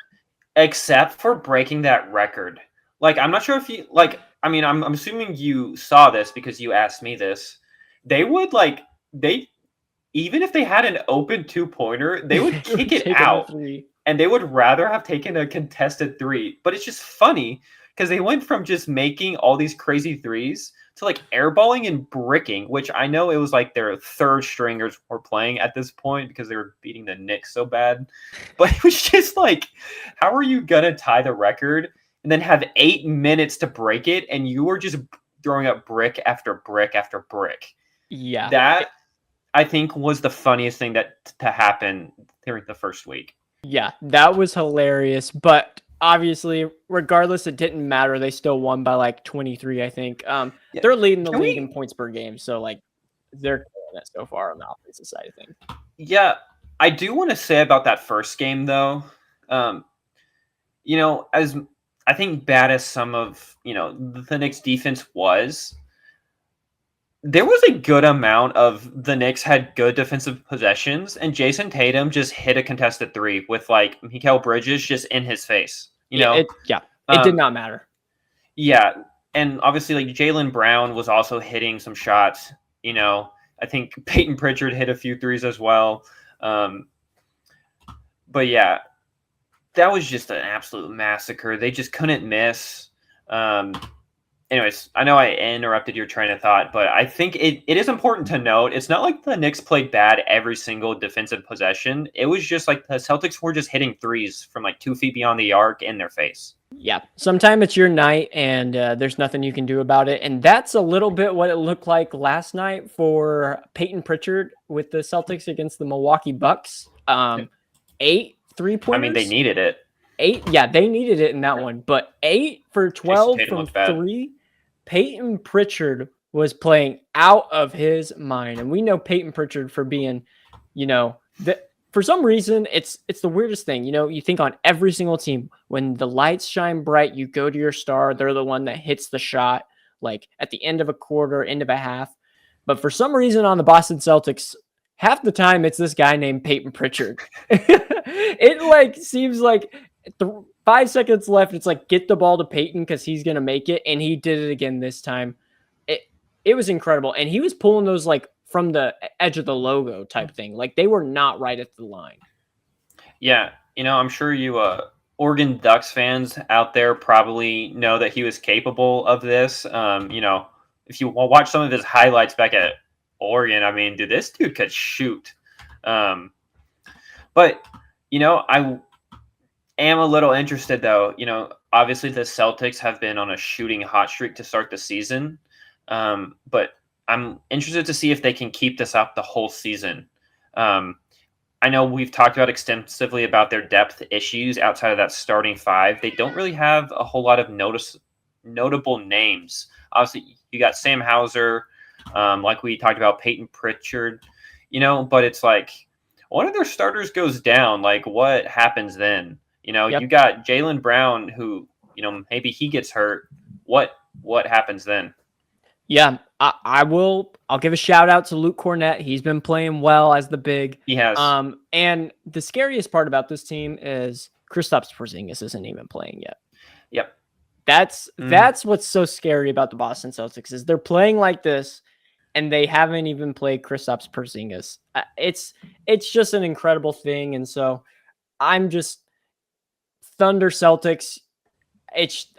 B: except for breaking that record. Like I'm not sure if you like I mean I'm assuming you saw this because you asked me this. They would like they even if they had an open two-pointer, they would
A: They were
B: kick it
A: taking the
B: out
A: three.
B: and they would rather have taken a contested three. But it's just funny because they went from just making all these crazy threes to like airballing and bricking, which I know it was like their third stringers were playing at this point because they were beating the Knicks so bad. But it was just like, how are you gonna tie the record and then have 8 minutes to break it and you were just throwing up brick after brick after brick?
A: Yeah.
B: That I think was the funniest thing that to happen during the first week.
A: Yeah, that was hilarious. But obviously, regardless, it didn't matter. They still won by like 23, I think.
B: Yeah.
A: They're leading the
B: Can
A: league in
B: we
A: points per game. So, like, they're killing it so far on the offensive side of things.
B: Yeah, I do want to say about that first game though. Um, as I think bad as some of, the Knicks defense was, there was a good amount of the Knicks had good defensive possessions, and Jason Tatum just hit a contested three with like Mikal Bridges just in his face.
A: It did
B: Um,
A: not matter.
B: yeah, and obviously like Jaylen Brown was also hitting some shots. I think Peyton Pritchard hit a few threes as well. Um, but yeah, that was just an absolute massacre. They just couldn't miss. Um, Anyways, I know I interrupted your train of thought, but I think it is important to note it's not like the Knicks played bad every single defensive possession. It was just like the Celtics were just hitting threes from like 2 feet beyond the arc in their face.
A: Yeah, sometime it's your night, and there's nothing you can do about it. And that's a little bit what it looked like last night for Peyton Pritchard with the Celtics against the Milwaukee Bucks. 8
B: I mean, they
A: three-pointers.
B: needed it.
A: 8, yeah, they needed it in that one, but 8 for
B: Jason
A: 12
B: Tatum
A: from
B: looked bad.
A: 3. Peyton Pritchard was playing out of his mind, and we know Peyton Pritchard for being, for some reason it's the weirdest thing. You think on every single team when the lights shine bright, you go to your star. They're the one that hits the shot, like at the end of a quarter, end of a half. But for some reason on the Boston Celtics, half the time it's this guy named Peyton Pritchard. It like seems like 5 seconds left. It's like, get the ball to Peyton because he's going to make it. And he did it again this time. It was incredible. And he was pulling those like from the edge of the logo type thing. Like they were not right at the line.
B: Yeah, I'm sure you Oregon Ducks fans out there probably know that he was capable of this. If you watch some of his highlights back at Oregon, I mean, dude, this dude could shoot. But I am a little interested though. Obviously the Celtics have been on a shooting hot streak to start the season, but I'm interested to see if they can keep this up the whole season. I know we've talked about extensively about their depth issues outside of that starting five. They don't really have a whole lot of notable names. Obviously, you got Sam Hauser, like we talked about, Peyton Pritchard, but it's like one of their starters goes down. Like, what happens then?
A: Yep.
B: You got Jaylen Brown, who, maybe he gets hurt. What happens then?
A: Yeah, I'll give a shout out to Luke Cornett. He's been playing well as the big.
B: He has.
A: And the scariest part about this team is Kristaps Porzingis isn't even playing yet.
B: Yep.
A: That's what's so scary about the Boston Celtics is they're playing like this, and they haven't even played Kristaps Porzingis. It's just an incredible thing, and so I'm just Thunder Celtics.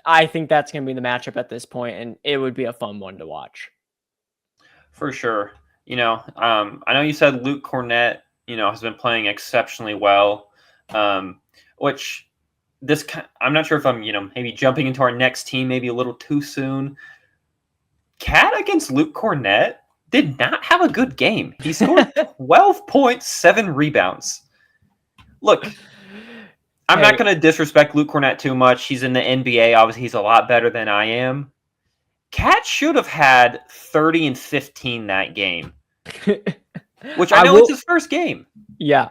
A: I think that's going to be the matchup at this point, and it would be a fun one to watch.
B: For sure. I know you said Luke Cornett, has been playing exceptionally well, which I'm not sure if I'm, maybe jumping into our next team maybe a little too soon. Cat against Luke Cornett did not have a good game. He scored 12 points, 7 rebounds. Look, I'm not going to disrespect Luke Cornett too much. He's in the NBA. Obviously, he's a lot better than I am. Cat should have had 30 and 15 that game, which I know it's his first game.
A: Yeah,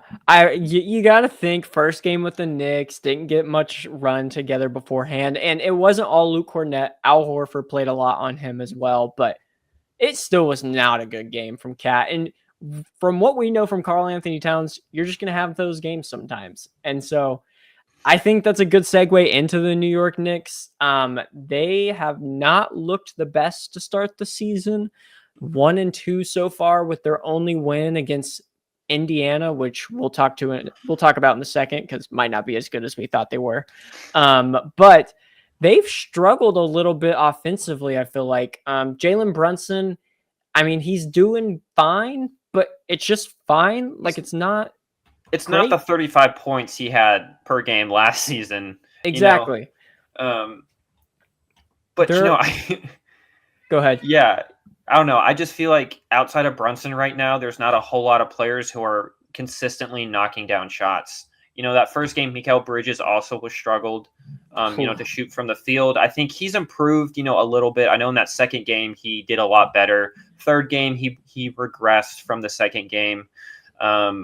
A: you got to think first game with the Knicks, didn't get much run together beforehand, and it wasn't all Luke Cornett. Al Horford played a lot on him as well, but it still was not a good game from Cat. And from what we know from Karl Anthony Towns, you're just going to have those games sometimes. And so I think that's a good segue into the New York Knicks. They have not looked the best to start the season. 1-2 so far, with their only win against Indiana, which we'll talk about in a second because might not be as good as we thought they were. But they've struggled a little bit offensively, I feel like. Jalen Brunson, I mean, he's doing fine, but it's just fine. Like, it's not
B: the 35 points he had per game last season.
A: Exactly.
B: But
A: go ahead.
B: Yeah. I don't know. I just feel like outside of Brunson right now, there's not a whole lot of players who are consistently knocking down shots. That first game, Mikal Bridges also was struggled, to shoot from the field. I think he's improved, a little bit. I know in that second game, he did a lot better. Third game, he regressed from the second game. But,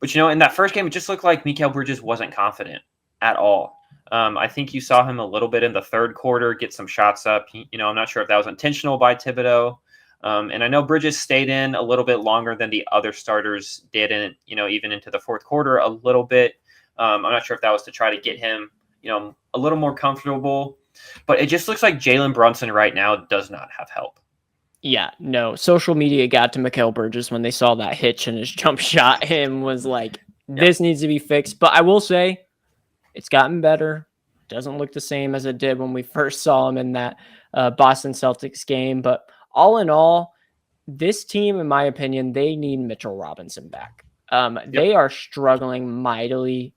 B: in that first game, it just looked like Mikal Bridges wasn't confident at all. I think you saw him a little bit in the third quarter get some shots up. I'm not sure if that was intentional by Thibodeau. And I know Bridges stayed in a little bit longer than the other starters did, and even into the fourth quarter a little bit. I'm not sure if that was to try to get him, a little more comfortable. But it just looks like Jalen Brunson right now does not have help.
A: Yeah, no. Social media got to Mikal Bridges when they saw that hitch in his jump shot and was like, this needs to be fixed. But I will say, it's gotten better. Doesn't look the same as it did when we first saw him in that Boston Celtics game. But all in all, this team, in my opinion, they need Mitchell Robinson back. They are struggling mightily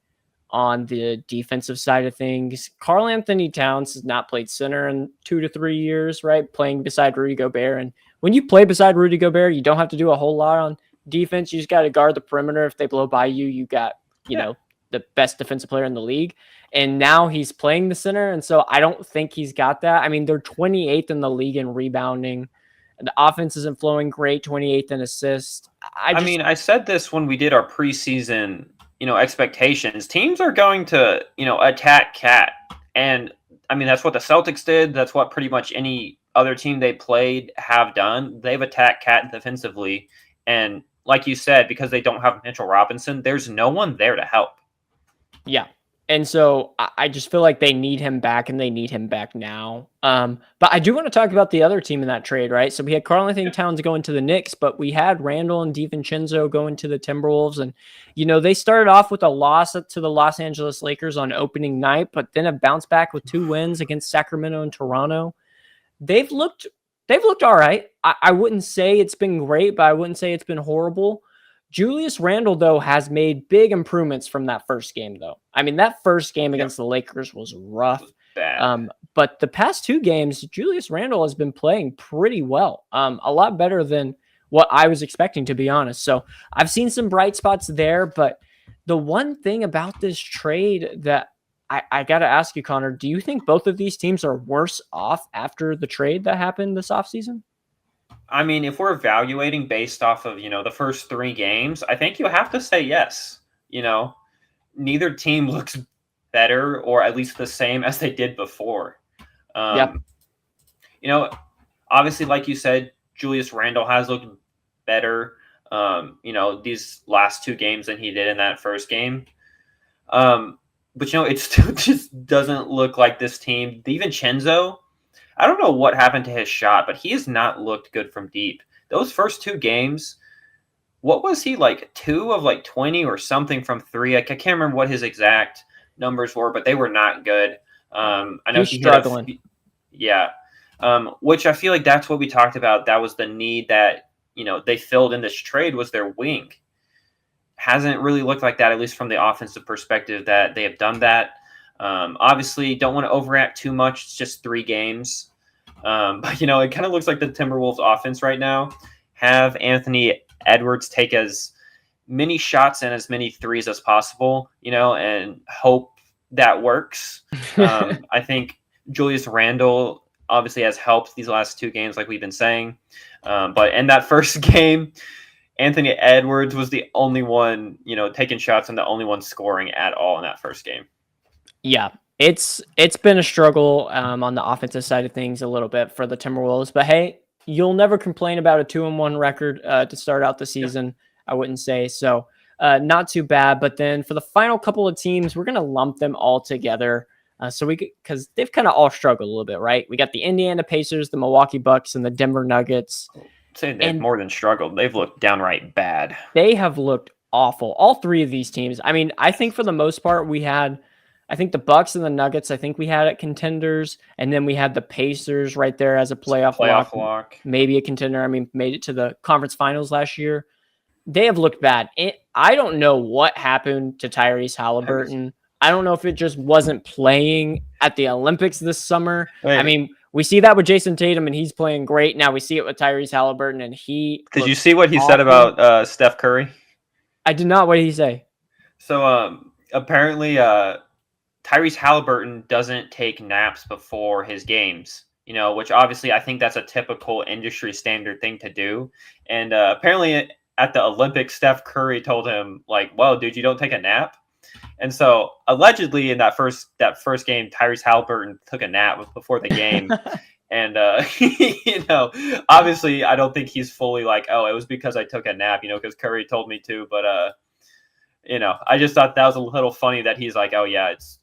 A: on the defensive side of things. Karl Anthony Towns has not played center in 2 to 3 years, right? Playing beside Rudy Gobert. And when you play beside Rudy Gobert, you don't have to do a whole lot on defense. You just got to guard the perimeter. If they blow by you, you got, the best defensive player in the league. And now he's playing the center. And so I don't think he's got that. I mean, they're 28th in the league in rebounding. The offense isn't flowing great, 28th in assists.
B: I said this when we did our preseason, expectations. Teams are going to, attack Cat. And I mean, that's what the Celtics did. That's what pretty much any other team they played have done. They've attacked Cat defensively. And like you said, because they don't have Mitchell Robinson, there's no one there to help.
A: Yeah. And so I just feel like they need him back, and they need him back now. But I do want to talk about the other team in that trade, right? So we had Karl Anthony Towns going to the Knicks, but we had Randall and DiVincenzo going to the Timberwolves. And, they started off with a loss to the Los Angeles Lakers on opening night, but then have bounced back with 2 wins against Sacramento and Toronto. They've looked all right. I wouldn't say it's been great, but I wouldn't say it's been horrible. Julius Randle, though, has made big improvements from that first game, though. I mean, that first game against the Lakers was rough. But the past 2 games, Julius Randle has been playing pretty well. A lot better than what I was expecting, to be honest. So I've seen some bright spots there, but the one thing about this trade that I got to ask you, Connor, do you think both of these teams are worse off after the trade that happened this offseason?
B: I mean, if we're evaluating based off of, the first 3 games, I think you have to say yes. Neither team looks better or at least the same as they did before.
A: Yep.
B: Obviously, like you said, Julius Randle has looked better, these last 2 games than he did in that first game. But, it still just doesn't look like this team. DiVincenzo, I don't know what happened to his shot, but he has not looked good from deep. Those first 2 games, what was he, like 2 of like 20 or something from 3? I can't remember what his exact numbers were, but they were not good. I know
A: he's struggling.
B: Which I feel like that's what we talked about. That was the need that, they filled in this trade was their wing. Hasn't really looked like that, at least from the offensive perspective, that they have done that. Obviously, don't want to overreact too much. It's just 3 games. But, it kind of looks like the Timberwolves offense right now. Have Anthony Edwards take as many shots and as many threes as possible, and hope that works. I think Julius Randle obviously has helped these last 2 games, like we've been saying. But in that first game, Anthony Edwards was the only one, taking shots and the only one scoring at all in that first game.
A: Yeah, it's been a struggle on the offensive side of things a little bit for the Timberwolves. But hey, you'll never complain about a 2-1 record to start out the season. Yeah. I wouldn't say so. Not too bad. But then for the final couple of teams, we're gonna lump them all together. Because they've kind of all struggled a little bit, right? We got the Indiana Pacers, the Milwaukee Bucks, and the Denver Nuggets.
B: I'd say they've more than struggled. They've looked downright bad.
A: They have looked awful. All 3 of these teams. I mean, I think for the most part, I think the Bucks and the Nuggets, I think we had it contenders. And then we had the Pacers right there as a playoff lock. Maybe a contender. I mean, made it to the conference finals last year. They have looked bad. I don't know what happened to Tyrese Halliburton. I don't know if it just wasn't playing at the Olympics this summer. Wait. I mean, we see that with Jason Tatum, and he's playing great. Now we see it with Tyrese Halliburton, and he.
B: Did you see what he said about Steph Curry?
A: I did not. What did he say?
B: So apparently, Tyrese Halliburton doesn't take naps before his games. Which obviously I think that's a typical industry standard thing to do. And apparently at the Olympics, Steph Curry told him, like, "Whoa, dude, you don't take a nap." And so allegedly in that first game, Tyrese Halliburton took a nap before the game. And, obviously I don't think he's fully like, oh, it was because I took a nap, because Curry told me to. But, I just thought that was a little funny that he's like, oh, yeah, it's,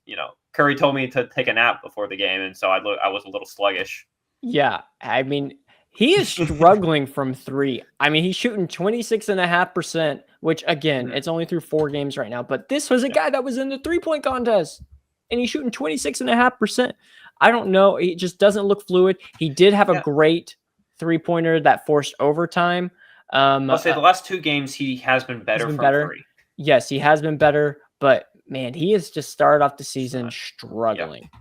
B: Curry told me to take a nap before the game. And so I was a little sluggish.
A: Yeah. I mean, he is struggling from 3. I mean, he's shooting 26.5%, which again, it's only through 4 games right now. But this was a guy that was in the 3-point contest, and he's shooting 26.5%. I don't know. He just doesn't look fluid. He did have a great 3-pointer that forced overtime.
B: I'll say the last 2 games he has been better from 3.
A: Yes, he has been better, but man, he has just started off the season struggling. Yep.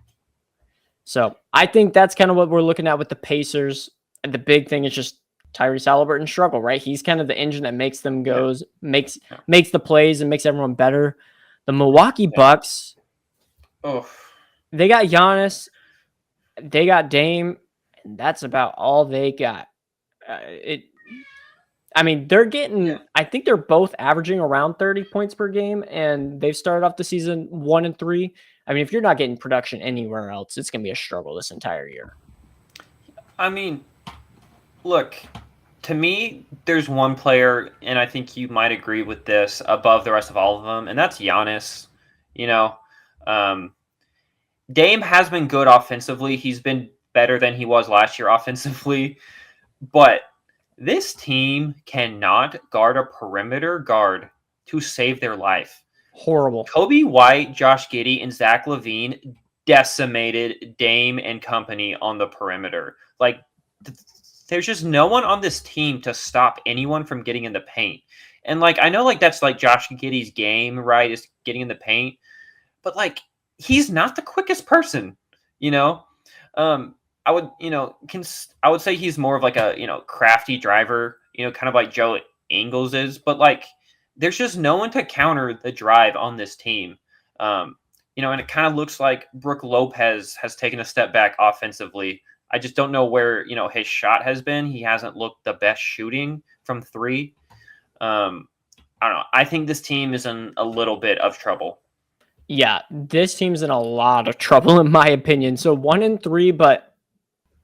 A: So I think that's kind of what we're looking at with the Pacers. And the big thing is just Tyrese Halliburton struggle, right? He's kind of the engine that makes them makes the plays and makes everyone better. The Milwaukee Bucks, they got Giannis, they got Dame, and that's about all they got. They're getting. I think they're both averaging around 30 points per game, and they've started off the season 1-3. I mean, if you're not getting production anywhere else, it's going to be a struggle this entire year.
B: I mean, look, to me, there's one player, and I think you might agree with this, above the rest of all of them, and that's Giannis. Dame has been good offensively. He's been better than he was last year offensively, but this team cannot guard a perimeter guard to save their life.
A: Horrible.
B: Kobe White, Josh Giddey, and Zach LaVine decimated Dame and company on the perimeter. Like, there's just no one on this team to stop anyone from getting in the paint. And, like, I know, like, that's, like, Josh Giddey's game, right, is getting in the paint. But, like, he's not the quickest person, I would say he's more of like a, crafty driver, kind of like Joe Ingles is. But, like, there's just no one to counter the drive on this team. and it kind of looks like Brook Lopez has taken a step back offensively. I just don't know where, his shot has been. He hasn't looked the best shooting from three. I don't know. I think this team is in a little bit of trouble.
A: Yeah, this team's in a lot of trouble, in my opinion. So 1-3, but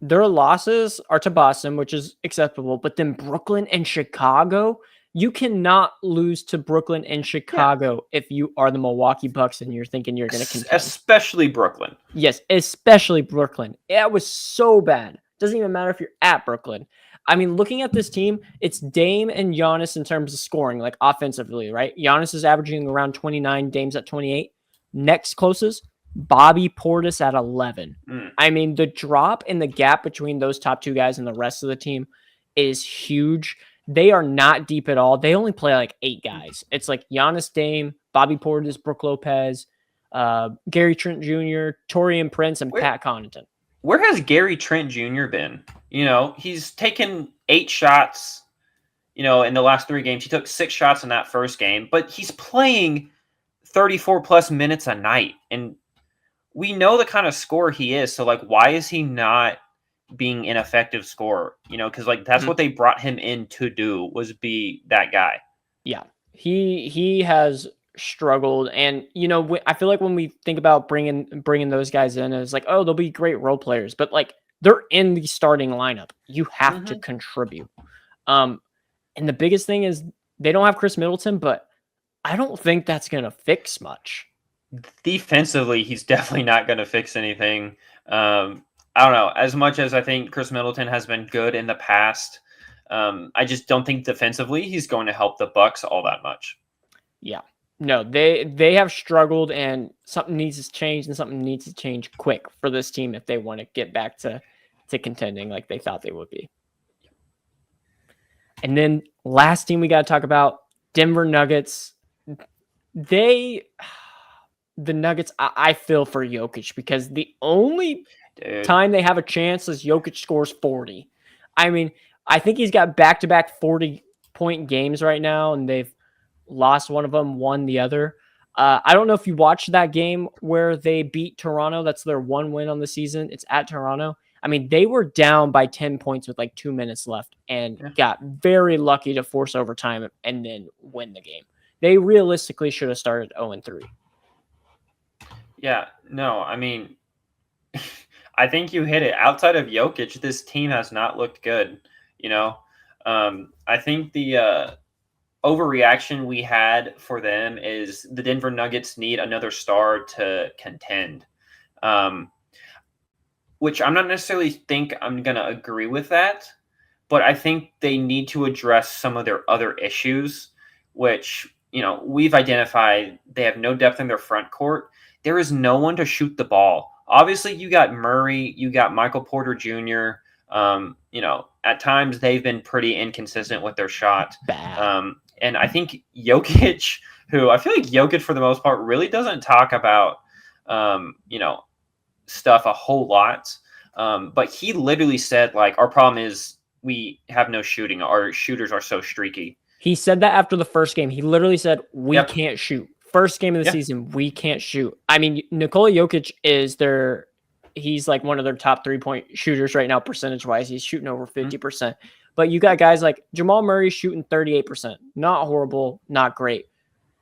A: their losses are to Boston, which is acceptable. But then Brooklyn and Chicago, you cannot lose to Brooklyn and Chicago if you are the Milwaukee Bucks and you're thinking you're going to contend.
B: Especially Brooklyn.
A: Yes, especially Brooklyn. It was so bad. Doesn't even matter if you're at Brooklyn. I mean, looking at this team, it's Dame and Giannis in terms of scoring, like offensively, right? Giannis is averaging around 29, Dame's at 28. Next closest, Bobby Portis at 11. I mean, the drop in the gap between those top two guys and the rest of the team is huge. They are not deep at all. They only play like 8 guys. It's like Giannis, Dame, Bobby Portis, Brook Lopez, Gary Trent Jr., Taurean Prince, and Pat Connaughton.
B: Where has Gary Trent Jr. been? He's taken 8 shots, in the last 3 games. He took 6 shots in that first game, but he's playing 34 plus minutes a night. And we know the kind of scorer he is. So why is he not being an effective scorer? Because that's what they brought him in to do, was be that guy.
A: Yeah, he has struggled, and I feel like when we think about bringing those guys in, it's like, oh, they'll be great role players, but they're in the starting lineup. You have to contribute. And the biggest thing is they don't have Chris Middleton, but I don't think that's gonna fix much.
B: Defensively, he's definitely not going to fix anything. I don't know. As much as I think Chris Middleton has been good in the past, I just don't think defensively he's going to help the Bucks all that much.
A: Yeah. No, they have struggled, and something needs to change, and something needs to change quick for this team if they want to get back to contending like they thought they would be. And then last team we got to talk about, Denver Nuggets. The Nuggets, I feel for Jokic, because the only time they have a chance is Jokic scores 40. I mean, I think he's got back-to-back 40-point games right now, and they've lost one of them, won the other. I don't know if you watched that game where they beat Toronto. That's their one win on the season. It's at Toronto. I mean, they were down by 10 points with 2 minutes left and got very lucky to force overtime and then win the game. They realistically should have started 0-3.
B: Yeah, no, I mean, I think you hit it. Outside of Jokic, this team has not looked good. I think the overreaction we had for them is the Denver Nuggets need another star to contend, which I'm not necessarily think I'm going to agree with that, but I think they need to address some of their other issues, which, we've identified. They have no depth in their front court. There is no one to shoot the ball. Obviously, you got Murray, you got Michael Porter Jr. At times they've been pretty inconsistent with their shot. And I think Jokic, who I feel like Jokic for the most part really doesn't talk about, stuff a whole lot. But he literally said, our problem is we have no shooting. Our shooters are so streaky.
A: He said that after the first game. He literally said, we can't shoot. First game of the season, we can't shoot. I mean, Nikola Jokic he's one of their top 3-point shooters right now, percentage-wise. He's shooting over 50%. But you got guys like Jamal Murray shooting 38%. Not horrible, not great.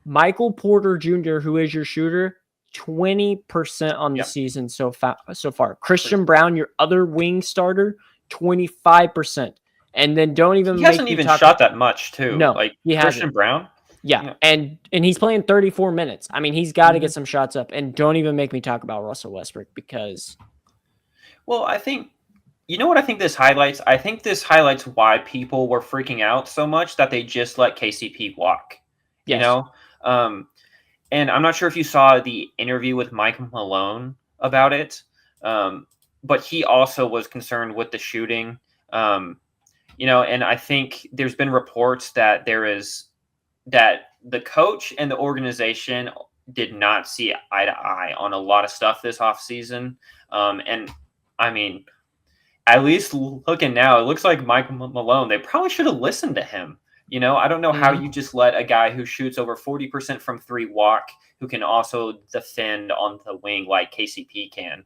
A: Michael Porter Jr., who is your shooter, 20% on the season so far. Christian Brown, your other wing starter, 25%. And then he
B: hasn't even shot that much, too.
A: No, he hasn't.
B: Christian Brown?
A: Yeah, and he's playing 34 minutes. I mean, he's got to get some shots up. And don't even make me talk about Russell Westbrook, because...
B: Well, I think... You know what I think this highlights? I think this highlights why people were freaking out so much that they just let KCP walk.
A: Yes.
B: And I'm not sure if you saw the interview with Mike Malone about it, but he also was concerned with the shooting. And I think there's been reports that that the coach and the organization did not see eye to eye on a lot of stuff this offseason. And I mean, at least looking now, it looks like Mike Malone, they probably should have listened to him. You know, I don't know how
A: Mhm.
B: you just let a guy who shoots over 40% from three walk, who can also defend on the wing like KCP can.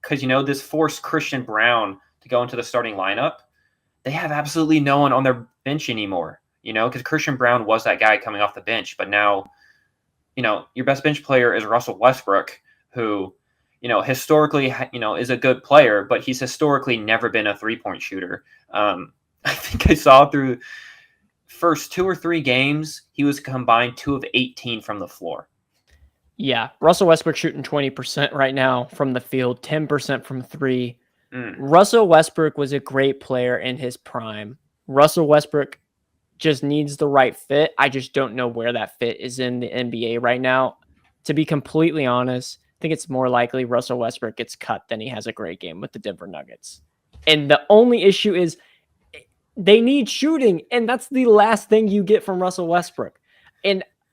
B: Because, this forced Christian Brown to go into the starting lineup. They have absolutely no one on their bench anymore, because Christian Brown was that guy coming off the bench. But now, your best bench player is Russell Westbrook, who, historically, is a good player, but he's historically never been a three-point shooter. I think I saw through first 2 or 3 games, he was combined 2 of 18 from the floor.
A: Yeah, Russell Westbrook shooting 20% right now from the field, 10% from three.
B: Mm.
A: Russell Westbrook was a great player in his prime. Russell Westbrook just needs the right fit. I just don't know where that fit is in the NBA right now. To be completely honest, I think it's more likely Russell Westbrook gets cut than he has a great game with the Denver Nuggets. And the only issue is they need shooting, and that's the last thing you get from Russell Westbrook.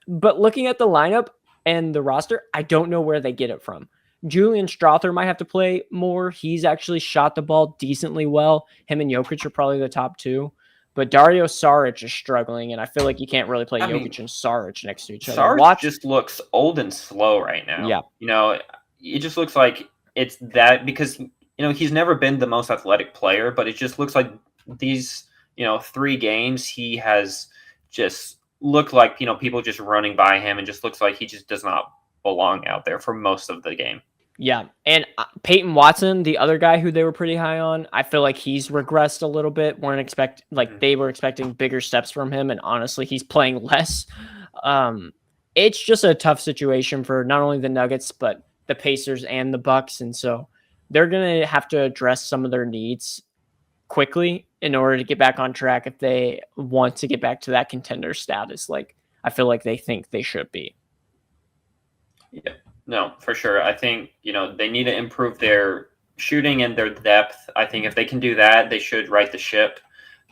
A: But looking at the lineup and the roster, I don't know where they get it from. Julian Strother might have to play more. He's actually shot the ball decently well. Him and Jokic are probably the top two. But Dario Saric is struggling, and I feel like you can't really play Jokic and Saric next to each other.
B: Saric just looks old and slow right now.
A: Yeah.
B: It just looks like it's that because, he's never been the most athletic player, but it just looks like these, 3 games he has just looked like, people just running by him and just looks like he just does not belong out there for most of the game.
A: Yeah, and Peyton Watson, the other guy who they were pretty high on, I feel like he's regressed a little bit. They were expecting bigger steps from him, and honestly, he's playing less. It's just a tough situation for not only the Nuggets but the Pacers and the Bucks, and so they're gonna have to address some of their needs quickly in order to get back on track if they want to get back to that contender status. Like I feel like they think they should be.
B: Yeah. No, for sure. I think, they need to improve their shooting and their depth. I think if they can do that, they should right the ship.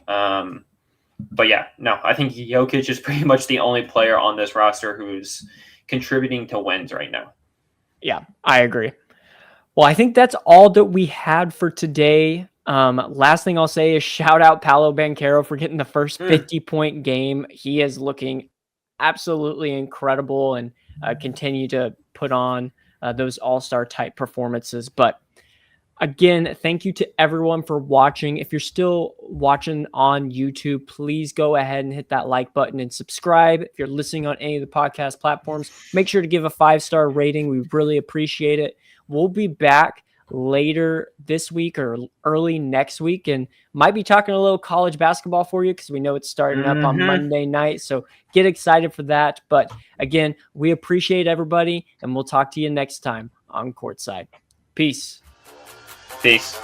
B: But yeah, no, I think Jokic is pretty much the only player on this roster who's contributing to wins right now.
A: Yeah, I agree. Well, I think that's all that we had for today. Last thing I'll say is shout out Paolo Banchero for getting the first 50-point game. He is looking absolutely incredible and continue to put on those all-star type performances. But again, thank you to everyone for watching. If you're still watching on YouTube, please go ahead and hit that like button and subscribe. If you're listening on any of the podcast platforms, make sure to give a 5-star rating. We really appreciate it. We'll be back later this week or early next week and might be talking a little college basketball for you because we know it's starting up on Monday night. So get excited for that. But again, we appreciate everybody and we'll talk to you next time on Courtside. Peace.
B: Peace.